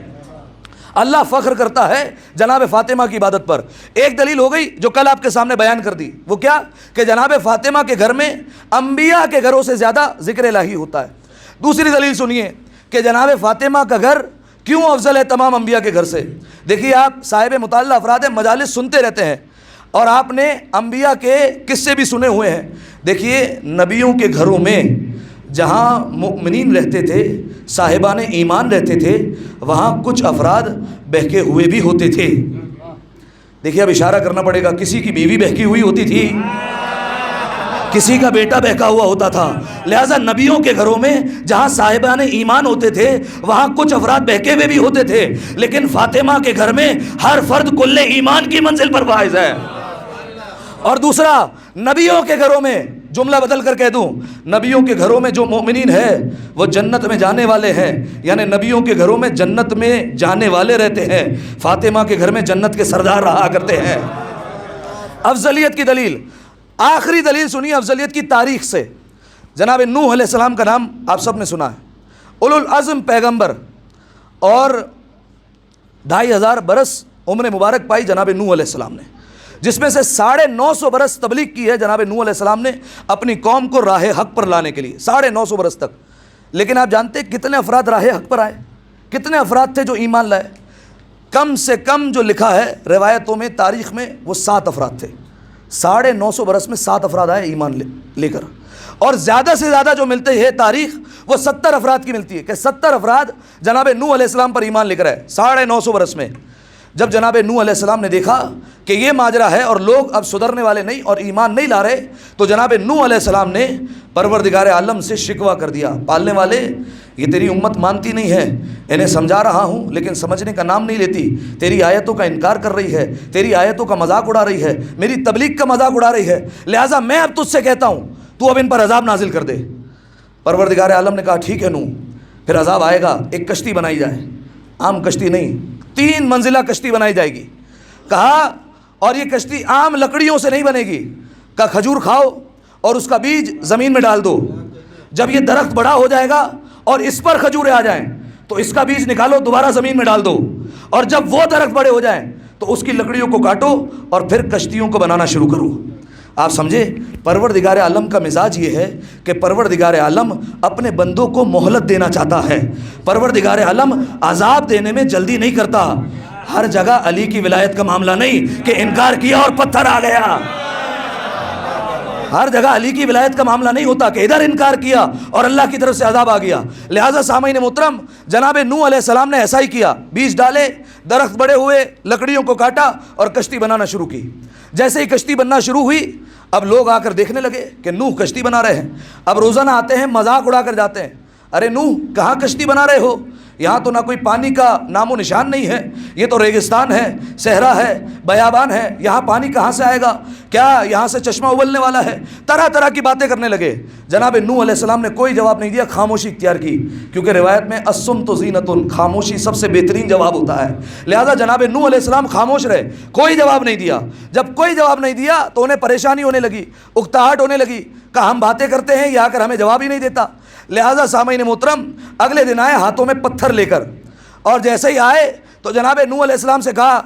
اللہ فخر کرتا ہے جناب فاطمہ کی عبادت پر۔ ایک دلیل ہو گئی جو کل آپ کے سامنے بیان کر دی، وہ کیا کہ جناب فاطمہ کے گھر میں انبیاء کے گھروں سے زیادہ ذکر الہی ہوتا ہے۔ دوسری دلیل سنیے کہ جناب فاطمہ کا گھر کیوں افضل ہے تمام انبیاء کے گھر سے۔ دیکھیے آپ صاحب مطالعہ افراد مجالس سنتے رہتے ہیں اور آپ نے انبیاء کے قصے بھی سنے ہوئے ہیں۔ دیکھیے نبیوں کے گھروں میں جہاں مؤمنین رہتے تھے، صاحبان ایمان رہتے تھے، وہاں کچھ افراد بہکے ہوئے بھی ہوتے تھے۔ دیکھیے اب اشارہ کرنا پڑے گا، کسی کی بیوی بہکی ہوئی ہوتی تھی، کسی کا بیٹا بہکا ہوا ہوتا تھا۔ لہٰذا نبیوں کے گھروں میں جہاں صاحبان ایمان ہوتے تھے وہاں کچھ افراد بہکے ہوئے بھی ہوتے تھے، لیکن فاطمہ کے گھر میں ہر فرد کل ایمان کی منزل پر فائز ہے۔ اور دوسرا، نبیوں کے گھروں میں، جملہ بدل کر کہہ دوں، نبیوں کے گھروں میں جو مومنین ہیں وہ جنت میں جانے والے ہیں، یعنی نبیوں کے گھروں میں جنت میں جانے والے رہتے ہیں۔ فاطمہ کے گھر میں جنت کے سردار رہا کرتے ہیں۔ افضلیت کی دلیل، آخری دلیل سنیے افضلیت کی تاریخ سے۔ جناب نوح علیہ السلام کا نام آپ سب نے سنا ہے، اولو العزم پیغمبر، اور 2500 برس عمر مبارک پائی جناب نوح علیہ السلام نے، جس میں سے 950 برس تبلیغ کی ہے جناب نوح علیہ السلام نے اپنی قوم کو راہ حق پر لانے کے لیے، 950 برس تک۔ لیکن آپ جانتے کتنے افراد راہ حق پر آئے؟ کتنے افراد تھے جو ایمان لائے؟ کم سے کم جو لکھا ہے روایتوں میں، تاریخ میں، وہ 7 افراد تھے۔ 950 برس میں 7 افراد آئے ایمان لے کر، اور زیادہ سے زیادہ جو ملتے ہیں تاریخ وہ 70 افراد کی ملتی ہے کہ 70 افراد جناب نوح علیہ السلام پر ایمان لے کر آئے 950 برس میں۔ جب جناب نوح علیہ السلام نے دیکھا کہ یہ ماجرا ہے اور لوگ اب سدھرنے والے نہیں اور ایمان نہیں لا رہے، تو جناب نوح علیہ السلام نے پروردگار عالم سے شکوہ کر دیا، پالنے والے یہ تیری امت مانتی نہیں ہے، انہیں سمجھا رہا ہوں لیکن سمجھنے کا نام نہیں لیتی، تیری آیتوں کا انکار کر رہی ہے، تیری آیتوں کا مذاق اڑا رہی ہے، میری تبلیغ کا مذاق اڑا رہی ہے، لہٰذا میں اب تجھ سے کہتا ہوں تو اب ان پر عذاب نازل کر دے۔ پروردگار عالم نے کہا ٹھیک ہے نوح، پھر عذاب آئے گا، ایک کشتی بنائی جائے، عام کشتی نہیں، 3 منزلہ کشتی بنائی جائے گی۔ کہا اور یہ کشتی عام لکڑیوں سے نہیں بنے گی، کہا کھجور کھاؤ اور اس کا بیج زمین میں ڈال دو، جب یہ درخت بڑا ہو جائے گا اور اس پر کھجوریں آ جائیں تو اس کا بیج نکالو، دوبارہ زمین میں ڈال دو، اور جب وہ درخت بڑے ہو جائیں تو اس کی لکڑیوں کو کاٹو اور پھر کشتیوں کو بنانا شروع کرو۔ آپ سمجھے پروردگار عالم کا مزاج یہ ہے کہ پروردگار عالم اپنے بندوں کو مہلت دینا چاہتا ہے، پروردگار عالم عذاب دینے میں جلدی نہیں کرتا۔ ہر جگہ علی کی ولایت کا معاملہ نہیں کہ انکار کیا اور پتھر آ گیا، ہر جگہ علی کی ولایت کا معاملہ نہیں ہوتا کہ ادھر انکار کیا اور اللہ کی طرف سے عذاب آ گیا۔ لہٰذا سامعین محترم جناب نوح علیہ السلام نے ایسا ہی کیا، بیج ڈالے، درخت بڑے ہوئے، لکڑیوں کو کاٹا اور کشتی بنانا شروع کی۔ جیسے ہی کشتی بننا شروع ہوئی اب لوگ آ کر دیکھنے لگے کہ نوح کشتی بنا رہے ہیں، اب روزانہ آتے ہیں مذاق اڑا کر جاتے ہیں، ارے نوح کہاں کشتی بنا رہے ہو، یہاں تو نہ کوئی پانی کا نام و نشان نہیں ہے، یہ تو ریگستان ہے، صحرا ہے، بیابان ہے، یہاں پانی کہاں سے آئے گا، کیا یہاں سے چشمہ ابلنے والا ہے؟ طرح طرح کی باتیں کرنے لگے۔ جناب نوح علیہ السلام نے کوئی جواب نہیں دیا، خاموشی اختیار کی، کیونکہ روایت میں الصمت زینۃ، خاموشی سب سے بہترین جواب ہوتا ہے۔ لہذا جناب نوح علیہ السلام خاموش رہے، کوئی جواب نہیں دیا۔ جب کوئی جواب نہیں دیا تو انہیں پریشانی ہونے لگی، اکتاہٹ ہونے لگی، کہا ہم باتیں کرتے ہیں یہ آ کر ہمیں جواب ہی نہیں دیتا۔ لہذا سامعین محترم اگلے دن آئے ہاتھوں میں پتھر لے کر، اور جیسے ہی آئے تو جناب نوح علیہ السلام سے کہا،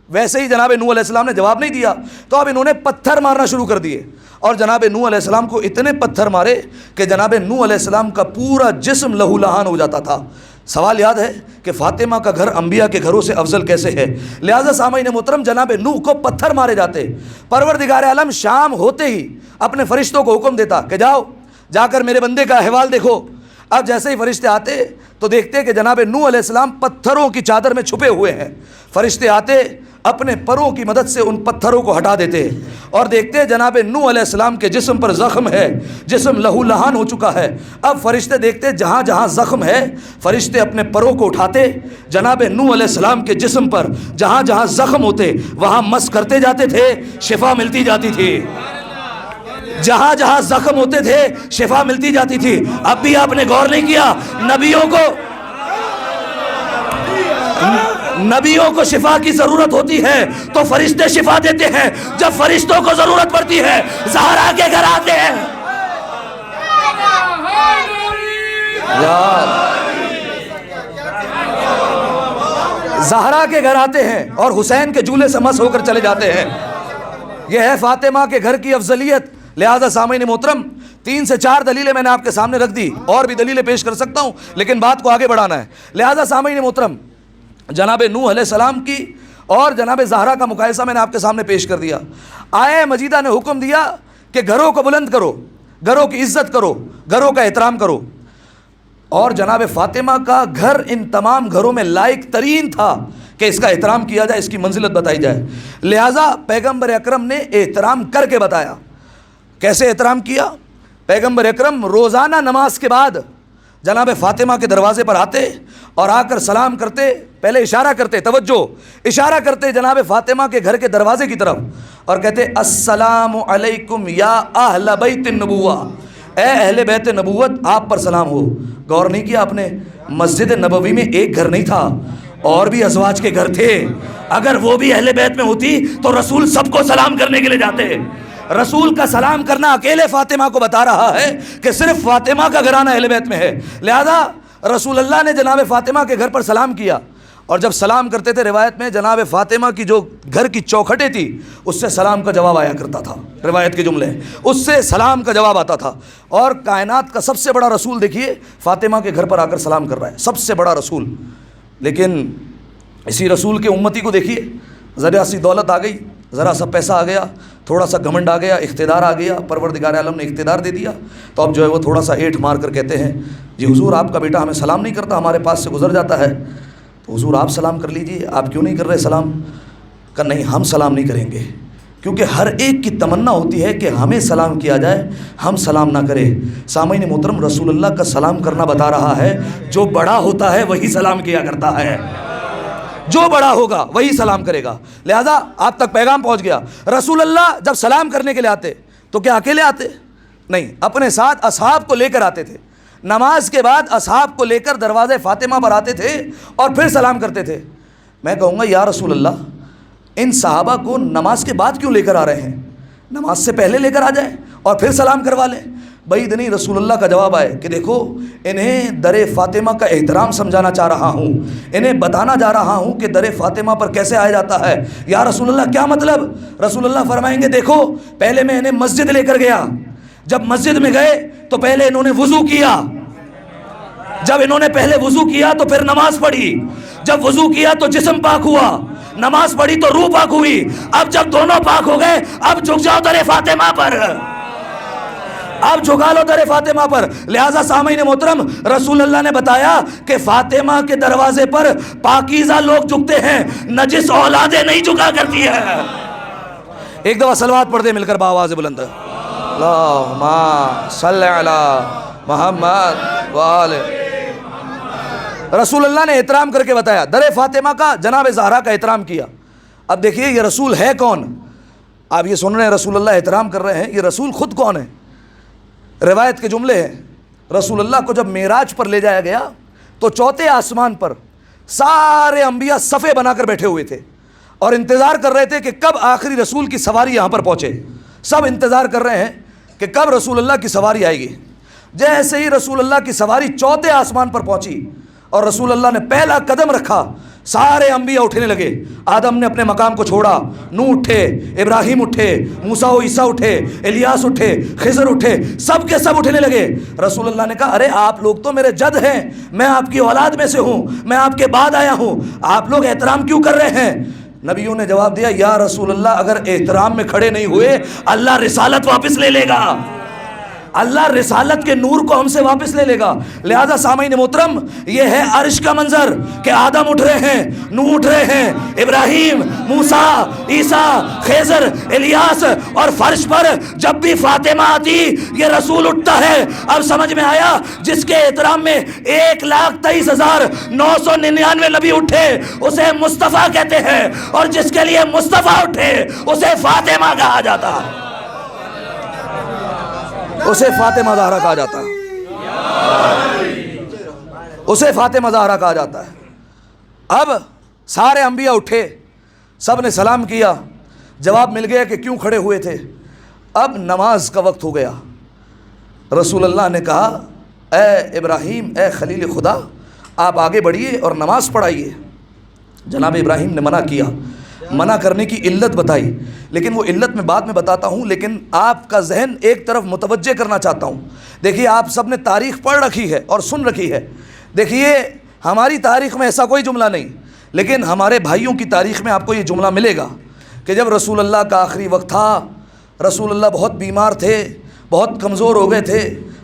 ویسے ہی جناب نوح علیہ السلام نے جواب نہیں دیا تو اب انہوں نے پتھر مارنا شروع کر دیے، اور جناب نوح علیہ السلام کو اتنے پتھر مارے کہ جناب نوح علیہ السلام کا پورا جسم لہو لہان ہو جاتا تھا۔ سوال یاد ہے کہ فاطمہ کا گھر انبیاء کے گھروں سے افضل کیسے ہے؟ لہذا سامعین محترم جناب نوح کو پتھر مارے جاتے۔ پروردگار عالم شام ہوتے ہی اپنے فرشتوں کو حکم دیتا کہ جاؤ جا کر میرے بندے کا احوال دیکھو۔ اب جیسے ہی فرشتے آتے تو دیکھتے کہ جناب نوح علیہ السلام پتھروں کی چادر میں چھپے ہوئے ہیں۔ فرشتے آتے اپنے پروں کی مدد سے ان پتھروں کو ہٹا دیتے اور دیکھتے جناب نوح علیہ السلام کے جسم پر زخم ہے، جسم لہو لہان ہو چکا ہے۔ اب فرشتے دیکھتے جہاں جہاں زخم ہے، فرشتے اپنے پروں کو اٹھاتے، جناب نوح علیہ السلام کے جسم پر جہاں جہاں زخم ہوتے وہاں مس کرتے جاتے تھے، شفا ملتی جاتی تھی۔ جہاں جہاں زخم ہوتے تھے شفا ملتی جاتی تھی۔ اب بھی آپ نے غور نہیں کیا، نبیوں کو شفا کی ضرورت ہوتی ہے تو فرشتے شفا دیتے ہیں، جب فرشتوں کو ضرورت پڑتی ہے زہرا کے گھر آتے ہیں۔ زہرا کے گھر آتے ہیں اور حسین کے جولے سے مس ہو کر چلے جاتے ہیں۔ یہ ہے فاطمہ کے گھر کی افضلیت۔ لہذا سامعین محترم 3 سے 4 دلیلیں میں نے آپ کے سامنے رکھ دی، اور بھی دلیلیں پیش کر سکتا ہوں لیکن بات کو آگے بڑھانا ہے۔ لہذا سامعین محترم جناب نوح علیہ السلام کی اور جناب زہرا کا مقایسہ میں نے آپ کے سامنے پیش کر دیا۔ آیہ مجیدہ نے حکم دیا کہ گھروں کو بلند کرو، گھروں کی عزت کرو، گھروں کا احترام کرو، اور جناب فاطمہ کا گھر ان تمام گھروں میں لائق ترین تھا کہ اس کا احترام کیا جائے، اس کی منزلت بتائی جائے۔ لہذا پیغمبر اکرم نے احترام کر کے بتایا۔ کیسے احترام کیا؟ پیغمبر اکرم روزانہ نماز کے بعد جناب فاطمہ کے دروازے پر آتے اور آ کر سلام کرتے، پہلے اشارہ کرتے، توجہ، اشارہ کرتے جناب فاطمہ کے گھر کے دروازے کی طرف اور کہتے السلام علیکم یا اہل بیت النبوہ، اے اہل بیت نبوت آپ پر سلام ہو۔ غور نہیں کیا آپ نے؟ مسجد نبوی میں ایک گھر نہیں تھا، اور بھی ازواج کے گھر تھے۔ اگر وہ بھی اہل بیت میں ہوتی تو رسول سب کو سلام کرنے کے لیے جاتے۔ رسول کا سلام کرنا اکیلے فاطمہ کو بتا رہا ہے کہ صرف فاطمہ کا گھرانہ اہل بیت میں ہے۔ لہذا رسول اللہ نے جناب فاطمہ کے گھر پر سلام کیا، اور جب سلام کرتے تھے روایت میں جناب فاطمہ کی جو گھر کی چوکھٹیں تھی اس سے سلام کا جواب آیا کرتا تھا، روایت کے جملے اس سے سلام کا جواب آتا تھا۔ اور کائنات کا سب سے بڑا رسول دیکھیے فاطمہ کے گھر پر آ کر سلام کر رہا ہے، سب سے بڑا رسول۔ لیکن اسی رسول کے امتی کو دیکھیے، ذرا سی دولت آ گئی، ذرا سا پیسہ آ گیا، تھوڑا سا گھمنڈ آ گیا، اقتدار آ گیا، پروردگار عالم نے اقتدار دے دیا، تو اب جو ہے وہ تھوڑا سا ایٹھ مار کر کہتے ہیں جی حضور آپ کا بیٹا ہمیں سلام نہیں کرتا، ہمارے پاس سے گزر جاتا ہے، تو حضور آپ سلام کر لیجئے، آپ کیوں نہیں کر رہے سلام؟ کہ نہیں ہم سلام نہیں کریں گے، کیونکہ ہر ایک کی تمنا ہوتی ہے کہ ہمیں سلام کیا جائے، ہم سلام نہ کریں۔ سامعین محترم رسول اللہ کا سلام کرنا بتا رہا ہے جو بڑا ہوتا ہے وہی سلام کیا کرتا ہے، جو بڑا ہوگا وہی سلام کرے گا۔ لہذا آپ تک پیغام پہنچ گیا۔ رسول اللہ جب سلام کرنے کے لیے آتے تو کیا اکیلے آتے؟ نہیں، اپنے ساتھ اصحاب کو لے کر آتے تھے۔ نماز کے بعد اصحاب کو لے کر دروازے فاطمہ پر آتے تھے اور پھر سلام کرتے تھے۔ میں کہوں گا یا رسول اللہ ان صحابہ کو نماز کے بعد کیوں لے کر آ رہے ہیں؟ نماز سے پہلے لے کر آ جائیں اور پھر سلام کروا لیں۔ بعید نہیں، رسول اللہ کا جواب آئے کہ دیکھو انہیں در فاطمہ کا احترام سمجھانا چاہ رہا ہوں، انہیں بتانا جا رہا ہوں کہ در فاطمہ پر کیسے آیا جاتا ہے۔ یا رسول اللہ کیا مطلب؟ رسول اللہ فرمائیں گے دیکھو پہلے میں انہیں مسجد لے کر گیا، جب مسجد میں گئے تو پہلے انہوں نے وضو کیا، جب انہوں نے پہلے وضو کیا تو پھر نماز پڑھی، جب وضو کیا تو جسم پاک ہوا، نماز پڑھی تو روح پاک ہوئی۔ اب جب دونوں پاک ہو گئے اب جھک جاؤ در فاطمہ پر، اب جھکا لو در فاطمہ پر۔ لہذا سامعین محترم رسول اللہ نے بتایا کہ فاطمہ کے دروازے پر پاکیزہ لوگ جھکتے ہیں، نجس اولادیں نہیں جھکا کرتی ہے۔ ایک دفعہ صلوات پڑھ دے مل کر بآواز بلند، اللہم صلی علی محمد وآل۔ رسول اللہ نے احترام کر کے بتایا، در فاطمہ کا جناب زہرا کا احترام کیا۔ اب دیکھیے یہ رسول ہے کون؟ آپ یہ سن رہے ہیں رسول اللہ احترام کر رہے ہیں، یہ رسول خود کون ہے؟ روایت کے جملے ہیں رسول اللہ کو جب معراج پر لے جایا گیا تو چوتھے آسمان پر سارے انبیاء صفے بنا کر بیٹھے ہوئے تھے اور انتظار کر رہے تھے کہ کب آخری رسول کی سواری یہاں پر پہنچے۔ سب انتظار کر رہے ہیں کہ کب رسول اللہ کی سواری آئے گی۔ جیسے ہی رسول اللہ کی سواری چوتھے آسمان پر پہنچی اور رسول اللہ نے پہلا قدم رکھا سارے انبیاء اٹھنے لگے۔ آدم نے اپنے مقام کو چھوڑا، نوح اٹھے، ابراہیم اٹھے، موسیٰ و عیسیٰ اٹھے، الیاس اٹھے، خضر اٹھے، سب کے سب اٹھنے لگے۔ رسول اللہ نے کہا ارے آپ لوگ تو میرے جد ہیں، میں آپ کی اولاد میں سے ہوں، میں آپ کے بعد آیا ہوں، آپ لوگ احترام کیوں کر رہے ہیں؟ نبیوں نے جواب دیا یا رسول اللہ اگر احترام میں کھڑے نہیں ہوئے اللہ رسالت واپس لے لے گا، اللہ رسالت کے نور کو ہم سے واپس لے لے گا۔ لہذا سامعین محترم، یہ ہے عرش کا منظر کہ آدم اٹھ رہے ہیں، نوح اٹھ رہے ہیں، ابراہیم، موسیٰ، عیسیٰ، خضر، الیاس، اور فرش پر جب بھی فاطمہ آتی یہ رسول اٹھتا ہے۔ اب سمجھ میں آیا، جس کے احترام میں 1,23,999 نبی اٹھے اسے مصطفیٰ کہتے ہیں، اور جس کے لیے مصطفیٰ اٹھے اسے فاطمہ کہا جاتا ہے، اسے فاطمہ زہرا کہا جاتا ہے، اسے فاطمہ زہرا کہا جاتا ہے۔ اب سارے انبیاء اٹھے، سب نے سلام کیا، جواب مل گیا کہ کیوں کھڑے ہوئے تھے۔ اب نماز کا وقت ہو گیا۔ رسول اللہ نے کہا اے ابراہیم، اے خلیل خدا، آپ آگے بڑھیے اور نماز پڑھائیے۔ جناب ابراہیم نے منع کیا، منع کرنے کی علت بتائی، لیکن وہ علت میں بعد میں بتاتا ہوں، لیکن آپ کا ذہن ایک طرف متوجہ کرنا چاہتا ہوں۔ دیکھیے آپ سب نے تاریخ پڑھ رکھی ہے اور سن رکھی ہے۔ دیکھیے ہماری تاریخ میں ایسا کوئی جملہ نہیں، لیکن ہمارے بھائیوں کی تاریخ میں آپ کو یہ جملہ ملے گا کہ جب رسول اللہ کا آخری وقت تھا، رسول اللہ بہت بیمار تھے، بہت کمزور ہو گئے تھے،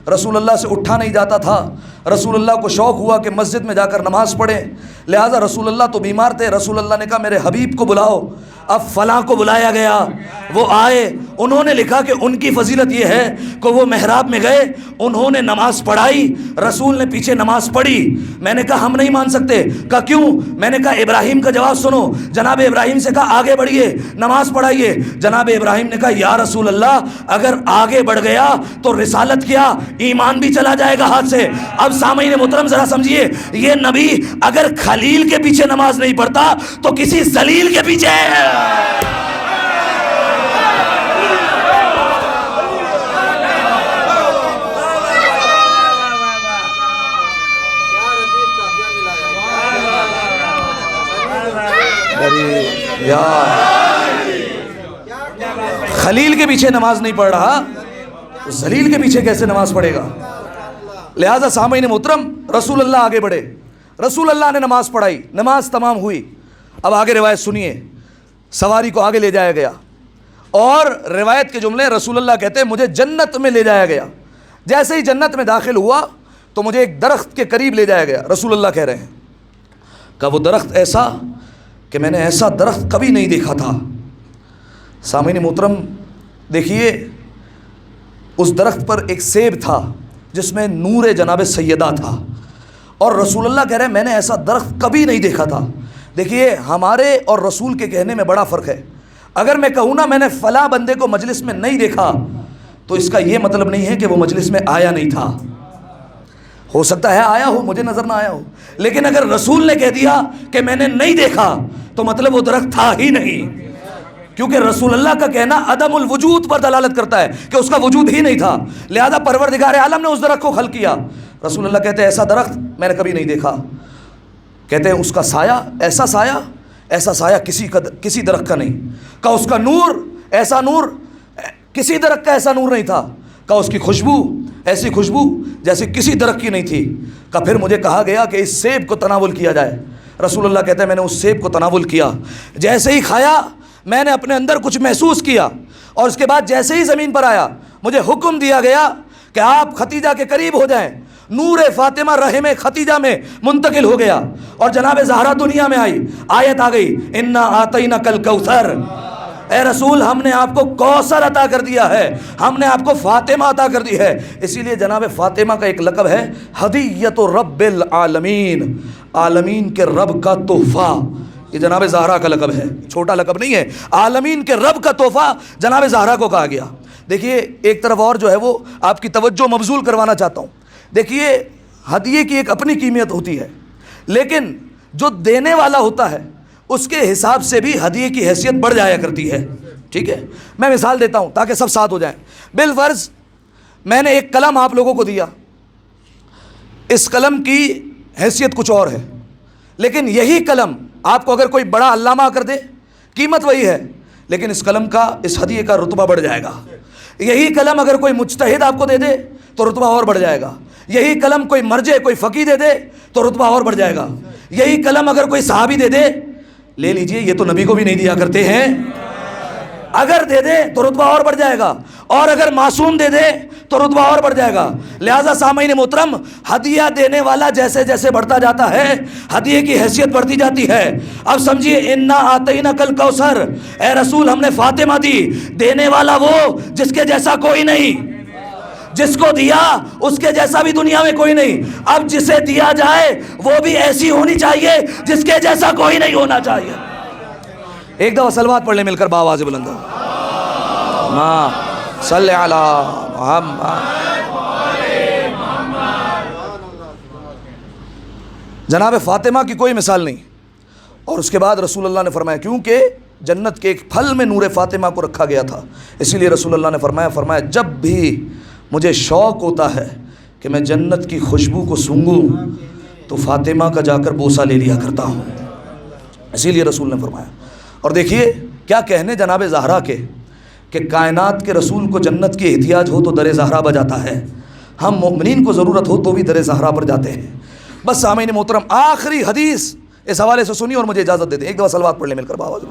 رسول اللہ سے اٹھا نہیں جاتا تھا، رسول اللہ کو شوق ہوا کہ مسجد میں جا کر نماز پڑھیں، لہٰذا رسول اللہ تو بیمار تھے، رسول اللہ نے کہا میرے حبیب کو بلاؤ۔ اب فلاں کو بلایا گیا، وہ آئے، انہوں نے لکھا کہ ان کی فضیلت یہ ہے کہ وہ محراب میں گئے، انہوں نے نماز پڑھائی، رسول نے پیچھے نماز پڑھی۔ میں نے کہا ہم نہیں مان سکتے، کہا کیوں؟ میں نے کہا ابراہیم کا جواب سنو۔ جناب ابراہیم سے کہا آگے بڑھیے، نماز پڑھائیے۔ جناب ابراہیم نے کہا یا رسول اللہ اگر آگے بڑھ گیا تو رسالت کیا، ایمان بھی چلا جائے گا ہاتھ سے۔ اب سامعین محترم ذرا سمجھیے، یہ نبی اگر خلیل کے پیچھے نماز نہیں پڑھتا تو کسی ذلیل کے پیچھے ہے۔ خلیل کے پیچھے نماز نہیں پڑھ رہا، ذلیل کے پیچھے کیسے نماز پڑھے گا؟ لہذا سامعین محترم رسول اللہ آگے بڑھے، رسول اللہ نے نماز پڑھائی، نماز تمام ہوئی۔ اب آگے روایت سنیے، سواری کو آگے لے جایا گیا اور روایت کے جملے رسول اللہ کہتے ہیں مجھے جنت میں لے جایا گیا۔ جیسے ہی جنت میں داخل ہوا تو مجھے ایک درخت کے قریب لے جایا گیا۔ رسول اللہ کہہ رہے ہیں کہ وہ درخت ایسا کہ میں نے ایسا درخت کبھی نہیں دیکھا تھا۔ سامعین محترم دیکھیے، اس درخت پر ایک سیب تھا جس میں نور جناب سیدہ تھا، اور رسول اللہ کہہ رہے ہیں میں نے ایسا درخت کبھی نہیں دیکھا تھا۔ دیکھیے ہمارے اور رسول کے کہنے میں بڑا فرق ہے۔ اگر میں کہوں نا میں نے فلاں بندے کو مجلس میں نہیں دیکھا تو اس کا یہ مطلب نہیں ہے کہ وہ مجلس میں آیا نہیں تھا، ہو سکتا ہے آیا ہو، مجھے نظر نہ آیا ہو، لیکن اگر رسول نے کہہ دیا کہ میں نے نہیں دیکھا تو مطلب وہ درخت تھا ہی نہیں، کیونکہ رسول اللہ کا کہنا عدم الوجود پر دلالت کرتا ہے کہ اس کا وجود ہی نہیں تھا، لہذا پروردگار عالم نے اس درخت کو خلق کیا۔ رسول اللہ کہتے ہیں ایسا درخت میں نے کبھی نہیں دیکھا۔ کہتے ہیں اس کا سایہ، ایسا سایہ کسی درخت کا نہیں، کہا اس کا نور، ایسا نور کسی درخت کا ایسا نور نہیں تھا، کہا اس کی خوشبو ایسی خوشبو جیسے کسی درخت کی نہیں تھی، کہا پھر مجھے کہا گیا کہ اس سیب کو تناول کیا جائے۔ رسول اللہ کہتے ہیں میں نے اس سیب کو تناول کیا، جیسے ہی کھایا میں نے اپنے اندر کچھ محسوس کیا، اور اس کے بعد جیسے ہی زمین پر آیا مجھے حکم دیا گیا کہ آپ ختیجہ کے قریب ہو جائیں۔ نور فاطمہ رحم ختیجہ میں منتقل ہو گیا اور جناب زہرا دنیا میں آئی، آیت آ گئی انا آتیناک الکوثر، اے رسول ہم نے آپ کو کوثر عطا کر دیا ہے، ہم نے آپ کو فاطمہ عطا کر دی ہے۔ اسی لیے جناب فاطمہ کا ایک لقب ہے ہدیۃ رب العالمین، عالمین کے رب کا تحفہ، یہ جناب زہرا کا لقب ہے، چھوٹا لقب نہیں ہے، عالمین کے رب کا تحفہ جناب زہرا کو کہا گیا۔ دیکھیے ایک طرف اور جو ہے وہ آپ کی توجہ مبذول کروانا چاہتا ہوں، دیکھیے ہدیے کی ایک اپنی قیمت ہوتی ہے، لیکن جو دینے والا ہوتا ہے اس کے حساب سے بھی ہدیے کی حیثیت بڑھ جایا کرتی ہے، ٹھیک ہے؟ میں مثال دیتا ہوں تاکہ سب ساتھ ہو جائیں۔ بالفرض میں نے ایک قلم آپ لوگوں کو دیا، اس قلم کی حیثیت کچھ اور ہے، لیکن یہی قلم آپ کو اگر کوئی بڑا علامہ کر دے قیمت وہی ہے، لیکن اس قلم کا، اس ہدیے کا رتبہ بڑھ جائے گا۔ یہی قلم اگر کوئی مجتہد آپ کو دے دے تو رتبہ اور بڑھ جائے گا، یہی قلم کوئی مرجع کوئی فقیہ دے دے تو رتبہ اور بڑھ جائے گا، یہی قلم اگر کوئی صحابی دے دے، لے لیجئے یہ تو نبی کو بھی نہیں دیا کرتے ہیں، اگر دے دے تو رتبہ اور بڑھ جائے گا، اور اگر معصوم دے دے تو رتبہ اور بڑھ جائے گا۔ لہٰذا سامعین محترم، ہدیہ دینے والا جیسے جیسے بڑھتا جاتا ہے ہدیے کی حیثیت بڑھتی جاتی ہے۔ اب سمجھیے، انا آتیناک الکوثر، اے رسول ہم نے فاطمہ دی، دینے والا وہ جس کے جیسا کوئی نہیں، جس کو دیا اس کے جیسا بھی دنیا میں کوئی نہیں۔ اب جسے دیا جائے وہ بھی ایسی ہونی چاہیے جس کے جیسا کوئی نہیں ہونا چاہیے۔ ایک دفعہ صلوات پڑھ لیں مل کر بآواز بلند، صلی علی محمد۔ جناب فاطمہ کی کوئی مثال نہیں۔ اور اس کے بعد رسول اللہ نے فرمایا، کیونکہ جنت کے ایک پھل میں نور فاطمہ کو رکھا گیا تھا، اسی لیے رسول اللہ نے فرمایا جب بھی مجھے شوق ہوتا ہے کہ میں جنت کی خوشبو کو سونگوں تو فاطمہ کا جا کر بوسہ لے لیا کرتا ہوں، اسی لیے رسول نے فرمایا۔ اور دیکھیے کیا کہنے جناب زہرا کے، کہ کائنات کے رسول کو جنت کی احتیاج ہو تو در زہرا بجاتا ہے، ہم مومنین کو ضرورت ہو تو بھی در زہرا پر جاتے ہیں۔ بس سامعین محترم، آخری حدیث اس حوالے سے سنی اور مجھے اجازت دے دیں، ایک دفعہ صلوات پڑھ لیں مل کر بآواز۔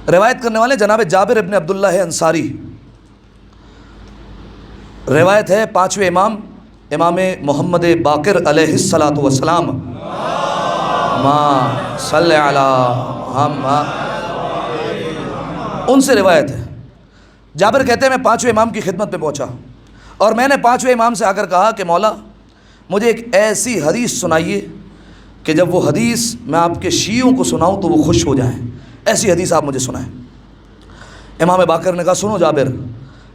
روایت کرنے والے جناب جابر ابن عبداللہ انصاری، روایت ہے پانچویں امام محمد باقر علیہ الصلاۃ والسلام، ما صلی علی محمد، ان سے روایت ہے۔ جابر کہتے ہیں میں پانچویں امام کی خدمت میں پہنچا اور میں نے پانچویں امام سے آ کر کہا کہ مولا مجھے ایک ایسی حدیث سنائیے کہ جب وہ حدیث میں آپ کے شیعوں کو سناؤں تو وہ خوش ہو جائیں، ایسی حدیث آپ مجھے سنائیں۔ امام باقر نے کہا سنو جابر،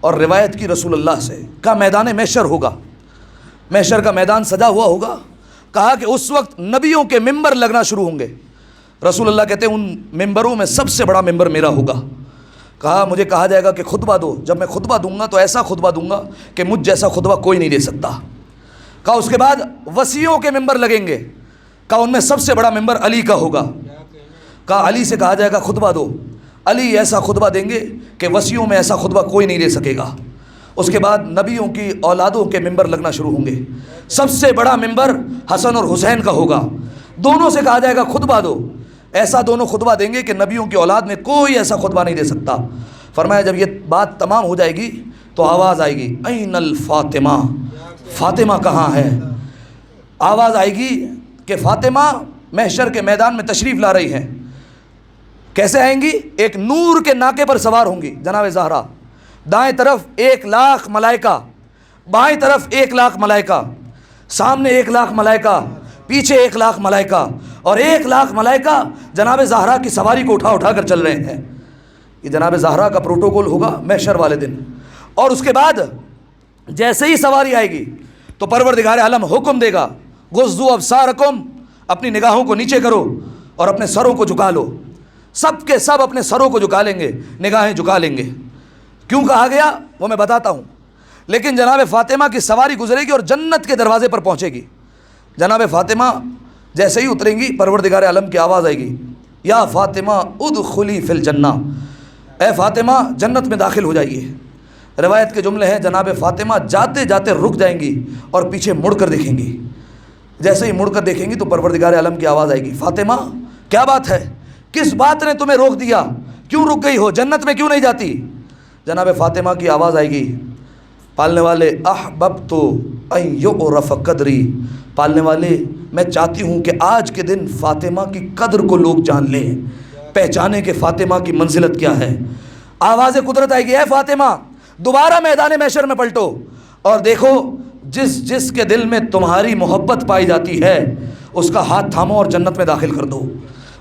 اور روایت کی رسول اللہ سے، کہا میدان محشر ہوگا، محشر کا میدان سجا ہوا ہوگا، کہا کہ اس وقت نبیوں کے ممبر لگنا شروع ہوں گے۔ رسول اللہ کہتے ہیں ان ممبروں میں سب سے بڑا ممبر میرا ہوگا۔ کہا مجھے کہا جائے گا کہ خطبہ دو، جب میں خطبہ دوں گا تو ایسا خطبہ دوں گا کہ مجھ جیسا خطبہ کوئی نہیں دے سکتا۔ کہا اس کے بعد وصیوں کے ممبر لگیں گے، کہا ان میں سب سے بڑا ممبر علی کا ہوگا۔ کہا علی سے کہا جائے گا خطبہ دو، علی ایسا خطبہ دیں گے کہ وصیوں میں ایسا خطبہ کوئی نہیں دے سکے گا۔ اس کے بعد نبیوں کی اولادوں کے ممبر لگنا شروع ہوں گے، سب سے بڑا ممبر حسن اور حسین کا ہوگا۔ دونوں سے کہا جائے گا خطبہ دو، ایسا دونوں خطبہ دیں گے کہ نبیوں کی اولاد میں کوئی ایسا خطبہ نہیں دے سکتا۔ فرمایا جب یہ بات تمام ہو جائے گی تو آواز آئے گی این الفاطمہ، فاطمہ کہاں ہے؟ آواز آئے گی کہ فاطمہ محشر کے میدان میں تشریف لا رہی ہیں۔ کیسے آئیں گی؟ ایک نور کے ناکے پر سوار ہوں گی جناب زہرا، دائیں طرف 1,00,000 ملائکہ، بائیں طرف 1,00,000 ملائکہ، سامنے 1,00,000 ملائکہ، پیچھے 1,00,000 ملائکہ، اور 1,00,000 ملائکہ جناب زہرا کی سواری کو اٹھا اٹھا کر چل رہے ہیں۔ یہ جناب زہرا کا پروٹوکول ہوگا محشر والے دن۔ اور اس کے بعد جیسے ہی سواری آئے گی تو پروردگار عالم حکم دے گا غضوا ابصارکم، اپنی نگاہوں کو نیچے کرو اور اپنے سروں کو جھکا لو۔ سب کے سب اپنے سروں کو جھکا لیں گے، نگاہیں جھکا لیں گے۔ کیوں کہا گیا وہ میں بتاتا ہوں، لیکن جناب فاطمہ کی سواری گزرے گی اور جنت کے دروازے پر پہنچے گی۔ جناب فاطمہ جیسے ہی اتریں گی پروردگار عالم کی آواز آئے گی یا فاطمہ ادخلی فی الجنہ، اے فاطمہ جنت میں داخل ہو جائیے۔ روایت کے جملے ہیں جناب فاطمہ جاتے جاتے رک جائیں گی اور پیچھے مڑ کر دیکھیں گی۔ جیسے ہی مڑ کر دیکھیں گی تو پروردگار عالم کی آواز آئے گی فاطمہ کیا بات ہے، کس بات نے تمہیں روک دیا، کیوں رک گئی ہو، جنت میں کیوں نہیں جاتی؟ جناب فاطمہ کی آواز آئے گی پالنے والے احببت ان یعرف قدری، پالنے والے میں چاہتی ہوں کہ آج کے دن فاطمہ کی قدر کو لوگ جان لیں، پہچانے کہ فاطمہ کی منزلت کیا ہے۔ آواز قدرت آئے گی اے فاطمہ دوبارہ میدان محشر میں پلٹو اور دیکھو جس کے دل میں تمہاری محبت پائی جاتی ہے اس کا ہاتھ تھامو اور جنت میں داخل کر دو۔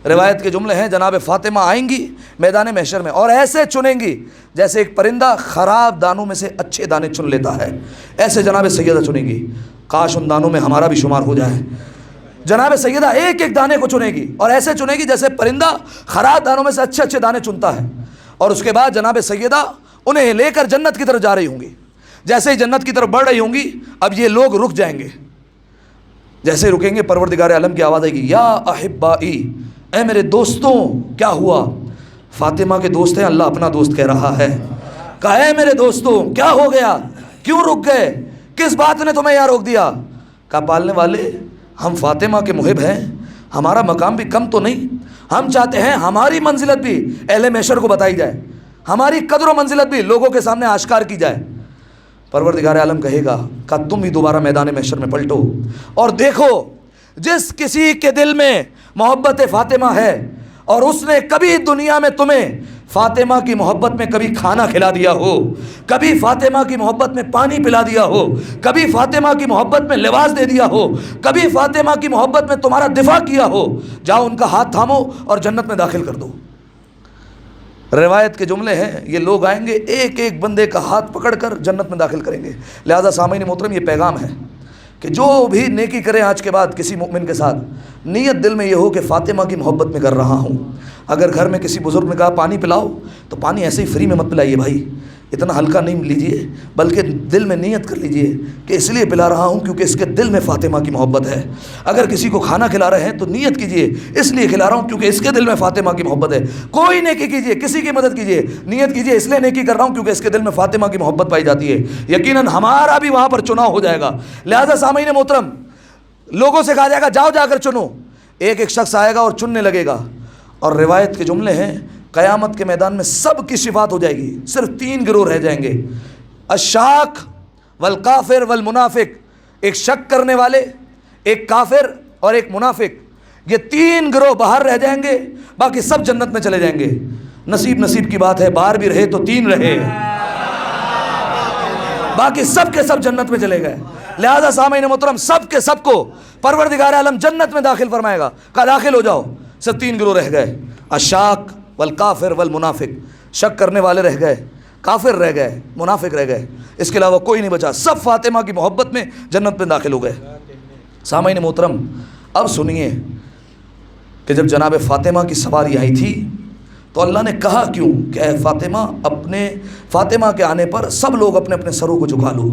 روایت کے جملے ہیں جناب فاطمہ آئیں گی میدان محشر میں اور ایسے چنیں گی جیسے ایک پرندہ خراب دانوں میں سے اچھے دانے چن لیتا ہے، ایسے جناب سیدہ چنیں گی۔ کاش ان دانوں میں ہمارا بھی شمار ہو جائے۔ جناب سیدہ ایک ایک دانے کو چنے گی اور ایسے چنے گی جیسے پرندہ خراب دانوں میں سے اچھے اچھے دانے چنتا ہے۔ اور اس کے بعد جناب سیدہ انہیں لے کر جنت کی طرف جا رہی ہوں گی۔ جیسے ہی جنت کی طرف بڑھ رہی ہوں گی اب یہ لوگ رک جائیں گے، جیسے رکیں گے پروردگار عالم کی آواز آئے گی یا احبائی، اے میرے دوستوں کیا ہوا؟ فاطمہ کے دوست ہیں، اللہ اپنا دوست کہہ رہا ہے۔ کہا اے میرے دوستوں کیا ہو گیا، کیوں رک گئے، کس بات نے تمہیں یہاں روک دیا؟ کہا پالنے والے ہم فاطمہ کے محب ہیں، ہمارا مقام بھی کم تو نہیں، ہم چاہتے ہیں ہماری منزلت بھی اہل محشر کو بتائی جائے، ہماری قدر و منزلت بھی لوگوں کے سامنے آشکار کی جائے۔ پروردگار عالم کہے گا کہ تم بھی دوبارہ میدان محشر میں پلٹو اور دیکھو جس کسی کے دل میں محبت فاطمہ ہے اور اس نے کبھی دنیا میں تمہیں فاطمہ کی محبت میں کبھی کھانا کھلا دیا ہو، کبھی فاطمہ کی محبت میں پانی پلا دیا ہو، کبھی فاطمہ کی محبت میں لباس دے دیا ہو، کبھی فاطمہ کی محبت میں تمہارا دفاع کیا ہو، جاؤ ان کا ہاتھ تھامو اور جنت میں داخل کر دو۔ روایت کے جملے ہیں، یہ لوگ آئیں گے ایک ایک بندے کا ہاتھ پکڑ کر جنت میں داخل کریں گے۔ لہذا سامعین محترم یہ پیغام ہے کہ جو بھی نیکی کریں آج کے بعد کسی مومن کے ساتھ، نیت دل میں یہ ہو کہ فاطمہ کی محبت میں کر رہا ہوں۔ اگر گھر میں کسی بزرگ نے کہا پانی پلاؤ تو پانی ایسے ہی فری میں مت پلائیے بھائی، اتنا ہلکا نہیں لیجئے، بلکہ دل میں نیت کر لیجئے کہ اس لیے پلا رہا ہوں کیونکہ اس کے دل میں فاطمہ کی محبت ہے۔ اگر کسی کو کھانا کھلا رہے ہیں تو نیت کیجئے اس لیے کھلا رہا ہوں کیونکہ اس کے دل میں فاطمہ کی محبت ہے۔ کوئی نیکی کیجئے، کسی کی مدد کیجئے، نیت کیجئے اس لیے نیکی کر رہا ہوں کیونکہ اس کے دل میں فاطمہ کی محبت پائی جاتی ہے، یقیناً ہمارا بھی وہاں پر چناؤ ہو جائے گا۔ لہذا سامعین محترم، لوگوں سے کہا جائے گا جاؤ جا کر چنو، ایک ایک شخص آئے گا اور چننے لگے گا، اور روایت کے جملے ہیں قیامت کے میدان میں سب کی شفاعت ہو جائے گی، صرف 3 گروہ رہ جائیں گے، الشاک والکافر والمنافق، ایک شک کرنے والے، ایک کافر اور ایک منافق، یہ 3 گروہ باہر رہ جائیں گے، باقی سب جنت میں چلے جائیں گے۔ نصیب کی بات ہے، باہر بھی رہے تو 3 رہے، باقی سب کے سب جنت میں چلے گئے۔ لہذا سامعین محترم سب کے سب کو پروردگار عالم جنت میں داخل فرمائے گا، کہا داخل ہو جاؤ، صرف 3 گروہ رہ گئے، الشاک والکافر والمنافق، شک کرنے والے رہ گئے، کافر رہ گئے، منافق رہ گئے، اس کے علاوہ کوئی نہیں بچا، سب فاطمہ کی محبت میں جنت میں داخل ہو گئے۔ سامعین محترم اب سنیے کہ جب جناب فاطمہ کی سواری آئی تھی تو اللہ نے کہا کیوں کہ اے فاطمہ کے آنے پر سب لوگ اپنے اپنے سروں کو جھکا لو۔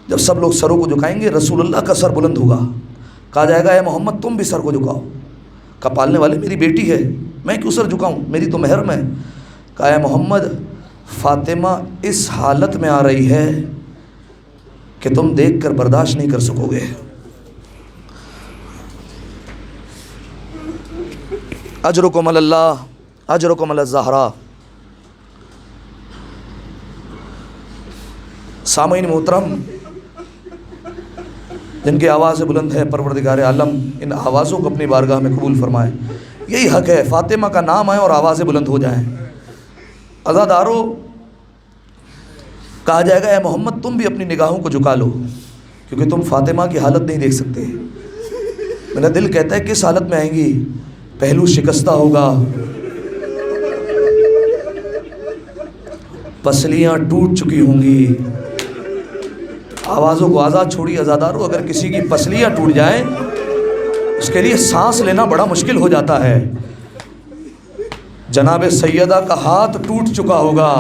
جب سب لوگ سروں کو جھکائیں گے رسول اللہ کا سر بلند ہوگا، کہا جائے گا اے محمد تم بھی سر کو جھکاؤ۔ کہا پالنے والے میری بیٹی ہے، میں کیوں سر جھکاؤں، میری تو محرم ہے۔ کہا اے محمد فاطمہ اس حالت میں آ رہی ہے کہ تم دیکھ کر برداشت نہیں کر سکو گے۔ اجرکم علی اللہ، اجرکم علی الزہرا۔ سامعین محترم جن کی آواز بلند ہے پروردگار عالم ان آوازوں کو اپنی بارگاہ میں قبول فرمائے، یہی حق ہے، فاطمہ کا نام آئے اور آوازیں بلند ہو جائیں۔ عزادارو کہا جائے گا اے محمد تم بھی اپنی نگاہوں کو جھکا لو کیونکہ تم فاطمہ کی حالت نہیں دیکھ سکتے۔ میرا دل کہتا ہے کس حالت میں آئیں گی، پہلو شکستہ ہوگا، پسلیاں ٹوٹ چکی ہوں گی۔ آوازوں کو آزاد چھوڑی عزادارو، اگر کسی کی پسلیاں ٹوٹ جائیں اس کے لیے سانس لینا بڑا مشکل ہو جاتا ہے۔ جناب سیدہ کا ہاتھ ٹوٹ چکا ہوگا،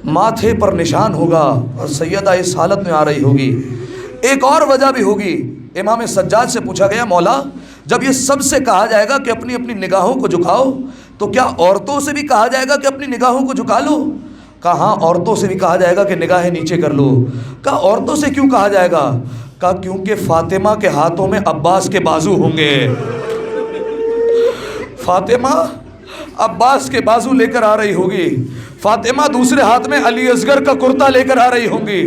ماتھے پر نشان ہوگا اور سیدہ اس حالت میں آ رہی ہوگی۔ ایک اور وجہ بھی ہوگی، امام سجاد سے پوچھا گیا مولا جب یہ سب سے کہا جائے گا کہ اپنی اپنی نگاہوں کو جھکاؤ تو کیا عورتوں سے بھی کہا جائے گا کہ اپنی نگاہوں کو جھکا لو؟ کہا ہاں عورتوں سے بھی کہا جائے گا کہ نگاہیں نیچے کر لو۔ کہا عورتوں سے کیوں کہا جائے گا؟ کہا کیونکہ فاطمہ کے ہاتھوں میں عباس کے بازو ہوں گے۔ فاطمہ عباس کے بازو لے کر آ رہی ہوگی، فاطمہ دوسرے ہاتھ میں علی اصغر کا کرتا لے کر آ رہی ہوں گی،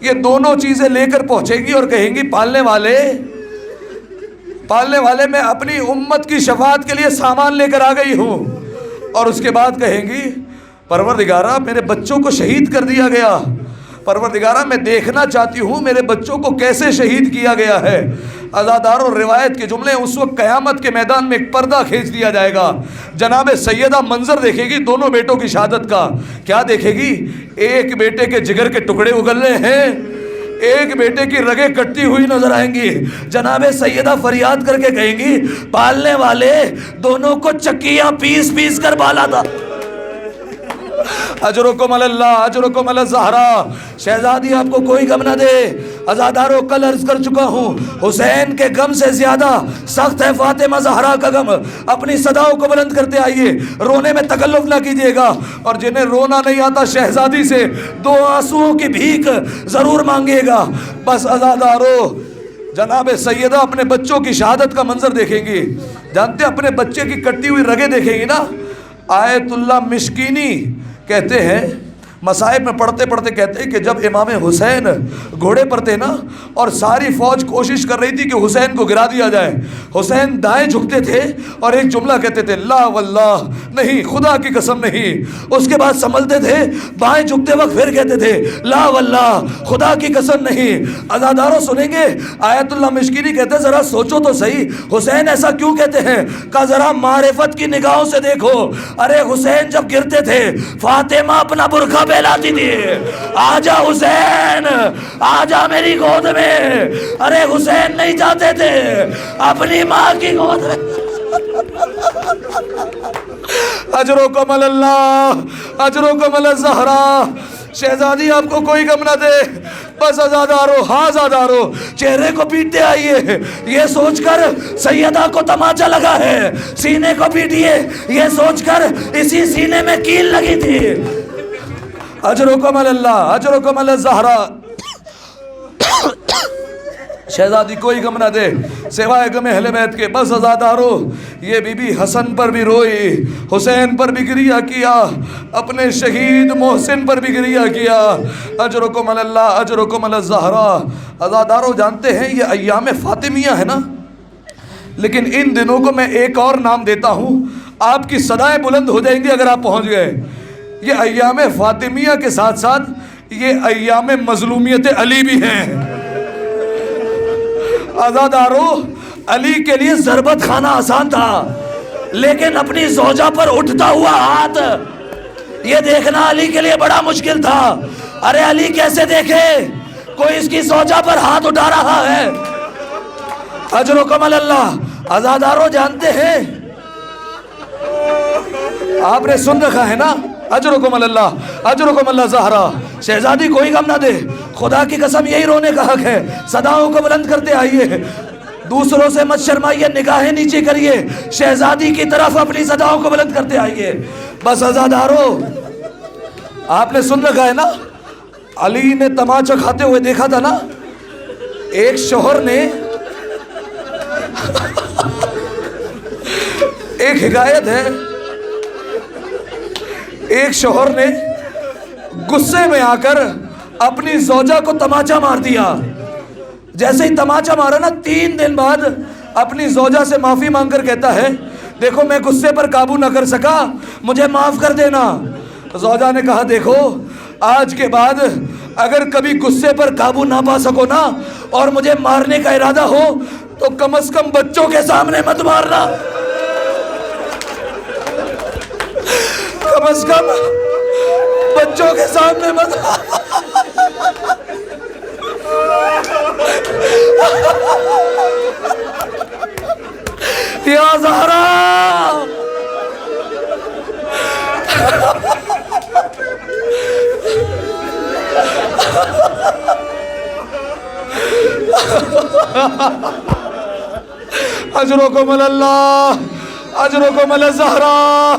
یہ دونوں چیزیں لے کر پہنچے گی اور کہیں گی پالنے والے میں اپنی امت کی شفاعت کے لیے سامان لے کر آ گئی ہوں، اور اس کے بعد کہیں گی پروردگارہ میرے بچوں کو شہید کر دیا گیا، پروردگارہ میں دیکھنا چاہتی ہوں میرے بچوں کو کیسے شہید کیا گیا ہے۔ عزادار اور روایت کے جملے اس وقت قیامت کے میدان میں ایک پردہ کھینچ دیا جائے گا، جناب سیدہ منظر دیکھے گی دونوں بیٹوں کی شہادت کا۔ کیا دیکھے گی؟ ایک بیٹے کے جگر کے ٹکڑے اگل رہے ہیں، ایک بیٹے کی رگیں کٹتی ہوئی نظر آئیں گی۔ جناب سیدہ فریاد کر کے کہیں گی پالنے والے دونوں کو چکیاں پیس پیس کر بالا تھا۔ اجرکم اللہ اجرکم الزہرا. شہزادی آپ کو کوئی غم نہ دے. عزادارو کل عرض کر چکا ہوں حسین کے غم سے زیادہ سخت ہے فاطمہ زہرا کا غم. اپنی صداؤں کو بلند کرتے آئیے, رونے میں تکلف نہ کیجیے گا. اور جنہیں رونا نہیں آتا شہزادی سے 2 آنسوؤں کی بھیک ضرور مانگیے گا. بس عزادارو جناب سیدہ اپنے بچوں کی شہادت کا منظر دیکھیں گی. جانتے ہیں اپنے بچے کی کٹی ہوئی رگیں دیکھیں گی نا. آیت اللہ مشکینی کہتے ہیں, مصائب میں پڑھتے پڑھتے کہتے ہیں کہ جب امام حسین گھوڑے پر تھے نا اور ساری فوج کوشش کر رہی تھی کہ حسین کو گرا دیا جائے, حسین دائیں جھکتے تھے اور ایک جملہ کہتے تھے لا واللہ, نہیں خدا کی قسم نہیں. اس کے بعد سنبھلتے تھے, بائیں جھکتے وقت پھر کہتے تھے لا واللہ خدا کی قسم نہیں. عزاداروں سنیں گے آیت اللہ مشکینی کہتے ہیں ذرا سوچو تو صحیح حسین ایسا کیوں کہتے ہیں. کہا ذرا معرفت کی نگاہوں سے دیکھو. ارے حسین جب گرتے تھے فاطمہ اپنا برقع پھیلاتی تھی, آجا حسین آجا میری گود میں. ارے حسین نہیں جاتے تھے اپنی ماں کی گود میں. اجرکم اللہ اجرکم الزہرا. شہزادی آپ کو کوئی غم نہ دے. بس عزادارو ہاں عزادارو چہرے کو پیٹتے آئیے, یہ سوچ کر سیدہ کو تماچا لگا ہے. سینے کو پیٹیے یہ سوچ کر اسی سینے میں کیل لگی تھی. اجرکم اللہ اجرکم الزہرا. شہزادی کوئی غم نہ دے سوائے غم اہل بیت کے. بس عزادارو یہ بی بی حسن پر بھی روئی, حسین پر بھی گریہ کیا, اپنے شہید محسن پر بھی گریہ کیا. اجرکم اللہ اجرکم الزہرا. عزادارو جانتے ہیں یہ ایام فاطمیہ ہے نا, لیکن ان دنوں کو میں ایک اور نام دیتا ہوں, آپ کی صدائیں بلند ہو جائیں گی اگر آپ پہنچ گئے. یہ ایام فاطمیہ کے ساتھ ساتھ یہ ایام مظلومیت علی بھی ہیں. عزادارو علی کے لیے ضربت کھانا آسان تھا, لیکن اپنی زوجہ پر اٹھتا ہوا ہاتھ یہ دیکھنا علی کے لیے بڑا مشکل تھا. ارے علی کیسے دیکھے کوئی اس کی زوجہ پر ہاتھ اٹھا رہا ہے. اجرکم اللہ. عزادارو جانتے ہیں آپ نے سن رکھا ہے نا اجرکم اللہ اجرکم اللہ زہرا. شہزادی کوئی غم نہ دے, خدا کی قسم یہی رونے کا حق ہے. صداؤں کو بلند کرتے آئیے, دوسروں سے مت شرمائیے, نگاہیں نیچے کریے, شہزادی کی طرف اپنی صداؤں کو بلند کرتے آئیے. بس عزادارو آپ نے سن رکھا ہے نا, علی نے تماچا کھاتے ہوئے دیکھا تھا نا. ایک شوہر نے ایک حکایت ہے, ایک شوہر نے غصے میں آ کر اپنی زوجہ کو تماچا مار دیا. جیسے ہی تماچا مارا نا 3 دن بعد اپنی زوجہ سے معافی مانگ کر کہتا ہے دیکھو میں غصے پر قابو نہ کر سکا, مجھے معاف کر دینا. زوجہ نے کہا دیکھو آج کے بعد اگر کبھی غصے پر قابو نہ پا سکو نا اور مجھے مارنے کا ارادہ ہو تو کم از کم بچوں کے سامنے مت مارنا, کم از کم بچوں کے سامنے مت. یا زہرا اجرکم اللہ اجرکم الزہرا.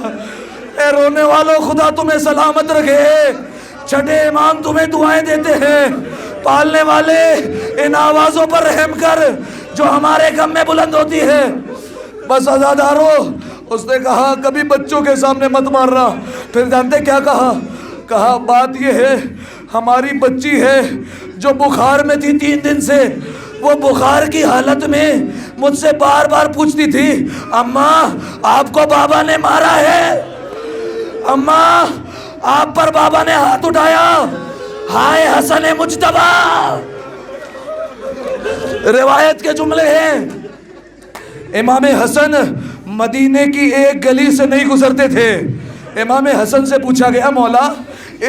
اے رونے والوں خدا تمہیں سلامت رکھے. چھٹے امام تمہیں دعائیں دیتے ہیں. پالنے والے ان آوازوں پر رحم کر جو ہمارے غم میں بلند ہوتی ہے. بس عزادارو اس نے کہا کبھی بچوں کے سامنے مت مارنا. پھر جانتے کیا کہا؟ کہا بات یہ ہے ہماری بچی ہے جو بخار میں تھی 3 دن سے, وہ بخار کی حالت میں مجھ سے بار بار پوچھتی تھی اماں آپ کو بابا نے مارا ہے, اماں آپ پر بابا نے ہاتھ اٹھایا, ہائے حسن مجتبی. روایت کے جملے ہیں امام حسن مدینے کی ایک گلی سے نہیں گزرتے تھے. امام حسن سے پوچھا گیا مولا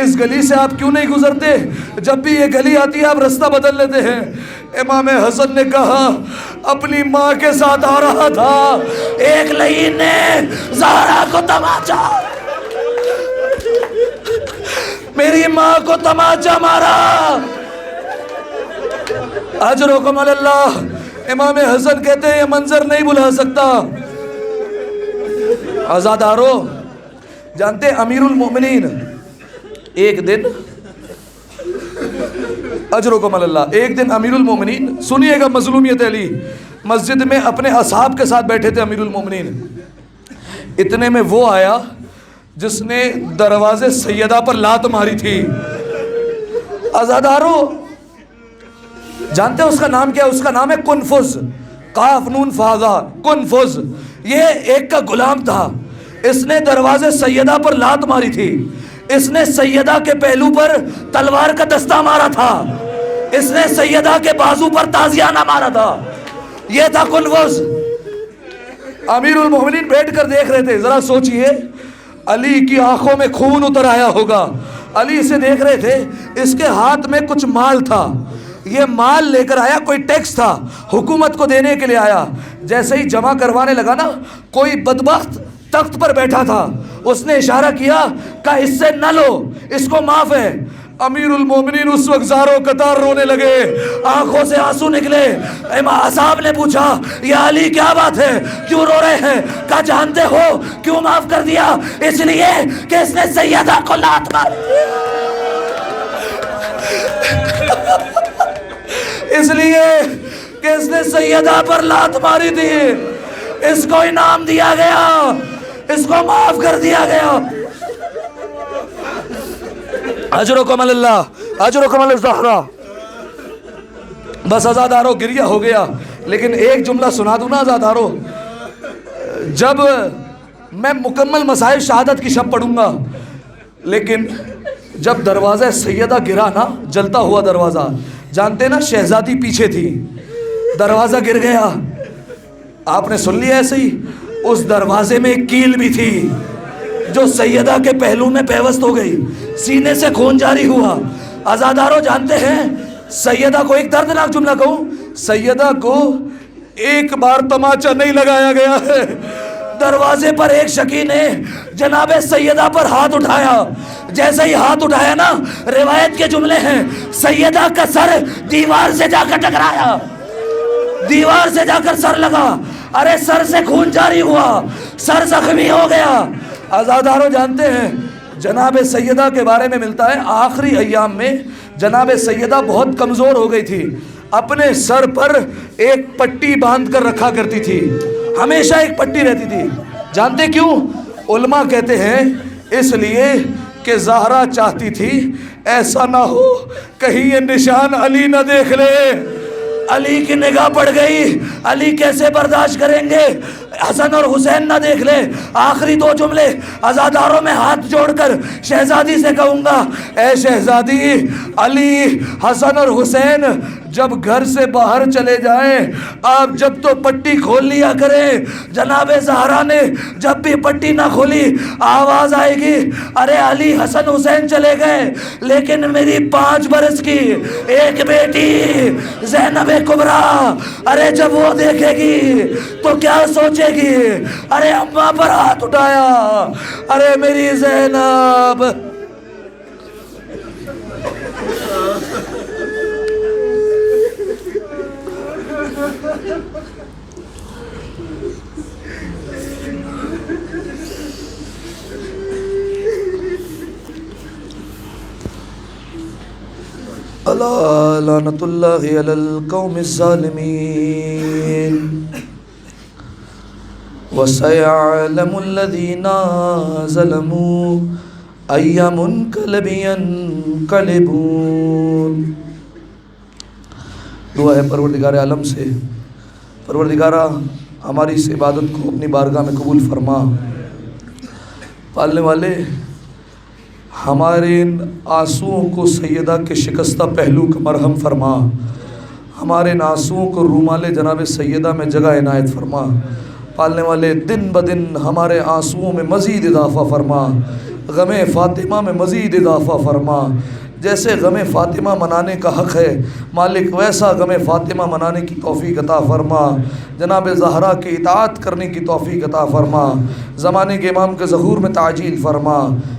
اس گلی سے آپ کیوں نہیں گزرتے, جب بھی یہ گلی آتی ہے آپ رستہ بدل لیتے ہیں. امام حسن نے کہا اپنی ماں کے ساتھ آ رہا تھا, ایک لعین نے زہرا کو تماچا میری ماں کو تماچا مارا. اجرکم اللہ. امام حسن کہتے ہیں یہ منظر نہیں بھلا سکتا. آزادارو جانتے امیر المومنین ایک دن اجرکم اللہ ایک دن امیر المومنین سنیے گا مظلومیت علی مسجد میں اپنے اصحاب کے ساتھ بیٹھے تھے. امیر المومنین اتنے میں وہ آیا جس نے دروازے سیدہ پر لات ماری تھی. آزادارو جانتے ہیں اس کا نام کیا ہے؟ اس کا نام ہے کنفز. قاف نون فاذا کنفز. یہ ایک کا غلام تھا. اس نے دروازے سیدہ پر لات ماری تھی. اس نے سیدہ کے پہلو پر تلوار کا دستہ مارا تھا. اس نے سیدہ کے بازو پر تازیانہ مارا تھا. یہ تھا کنفز. امیر المومنین بیٹھ کر دیکھ رہے تھے. ذرا سوچئے علی کی آنکھوں میں خون اتر آیا ہوگا. علی اسے دیکھ رہے تھے. اس کے ہاتھ میں کچھ مال تھا. یہ مال لے کر آیا. کوئی ٹیکس تھا حکومت کو دینے کے لیے آیا. جیسے ہی جمع کروانے لگا نا کوئی بدبخت تخت پر بیٹھا تھا. اس نے اشارہ کیا کہ اس سے نہ لو اس کو معاف ہے. امیر المومنین اس وقت زاروں قطار رونے لگے. آنکھوں سے آنسو نکلے. اصحاب نے پوچھا یا علی کیا بات ہے کیوں رو رہے ہیں؟ کہا جانتے ہو کیوں معاف کر دیا؟ اس لیے کہ اس نے سیدہ کو لات ماری. اس لیے کہ اس نے سیدہ پر لات ماری تھی. اس کو انعام دیا گیا. اس کو معاف کر دیا گیا. اجرکم اللہ اجرکم الزہرا. بس آزادارو گریہ ہو گیا. لیکن ایک جملہ سنا دوں نا آزادارو. جب میں مکمل مسائل شہادت کی شب پڑھوں گا لیکن جب دروازہ سیدہ گرا نا جلتا ہوا دروازہ جانتے نا شہزادی پیچھے تھی. دروازہ گر گیا. آپ نے سن لیا ایسے ہی. اس دروازے میں ایک کیل بھی تھی جو سیدہ کے پہلو میں پیوست ہو گئی. سینے سے خون جاری ہوا. آزادارو جانتے ہیں سیدہ کو ایک دردناک جملہ کہوں سیدہ کو ایک بار تماچا نہیں لگایا گیا ہے. دروازے پر ایک شکی نے جناب سیدہ پر ہاتھ اٹھایا. جیسے ہی ہاتھ اٹھایا نا روایت کے جملے ہیں سیدہ کا سر دیوار سے جا کر ٹکرایا. دیوار سے جا کر سر لگا. ارے سر سے خون جاری ہوا. سر زخمی ہو گیا. آزادارو جانتے ہیں جناب سیدہ کے بارے میں ملتا ہے آخری ایام میں جناب سیدہ بہت کمزور ہو گئی تھی. اپنے سر پر ایک پٹی باندھ کر رکھا کرتی تھی. ہمیشہ ایک پٹی رہتی تھی. جانتے کیوں؟ علماء کہتے ہیں اس لیے کہ زہرا چاہتی تھی ایسا نہ ہو کہیں یہ نشان علی نہ دیکھ لے. علی کی نگاہ پڑ گئی. علی کیسے برداشت کریں گے حسن اور حسین نہ دیکھ لے. آخری دو جملے آزاداروں میں ہاتھ جوڑ کر شہزادی سے کہوں گا اے شہزادی علی حسن اور حسین جب گھر سے باہر چلے جائیں آپ جب تو پٹی کھول لیا کریں. جناب زہرا نے جب بھی پٹی نہ کھولی آواز آئے گی ارے علی حسن حسین چلے گئے لیکن میری 5 برس کی ایک بیٹی زینب کبریٰ ارے جب وہ دیکھے گی تو کیا سوچے گی؟ ارے اماں پر ہاتھ اٹھایا. ارے میری زینب. اللہ لعنت اللہ علی القوم الظالمین وَسَيَعْلَمُ الَّذِينَ ظَلَمُوا أَيَّ مُنْقَلَبٍ يَنْقَلِبُونَ. دعا ہے پروردگار عالم سے پروردگارہ ہماری اس عبادت کو اپنی بارگاہ میں قبول فرما. پالنے والے ہمارے ان آنسوؤں کو سیدہ کے شکستہ پہلو کا مرہم فرما. ہمارے ان آنسوؤں کو رومال جناب سیدہ میں جگہ عنایت فرما. پالنے والے دن بدن ہمارے آنسوؤں میں مزید اضافہ فرما. غم فاطمہ میں مزید اضافہ فرما. جیسے غم فاطمہ منانے کا حق ہے مالک ویسا غم فاطمہ منانے کی توفیق عطا فرما، جناب زہرا کی اطاعت کرنے کی توفیق عطا فرما، زمانے کے امام کے ظہور میں تعجیل فرما،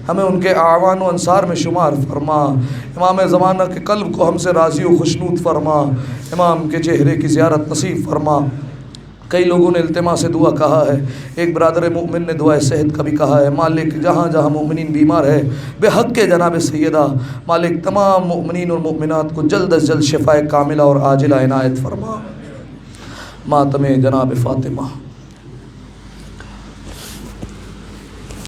ہمیں ان کے اعوان و انصار میں شمار فرما، امام زمانہ کے قلب کو ہم سے راضی و خوشنود فرما، امام کے چہرے کی زیارت نصیب فرما۔ کئی لوگوں نے التماس سے دعا کہا ہے، ایک برادر مومن نے دعائے صحت کا بھی کہا ہے، مالک جہاں جہاں مومنین بیمار ہے بے حق کے جناب سیدہ مالک تمام مومنین اور مومنات کو جلد از جلد شفائے کاملہ اور عاجلہ عنایت فرما۔ ماتم جناب فاطمہ۔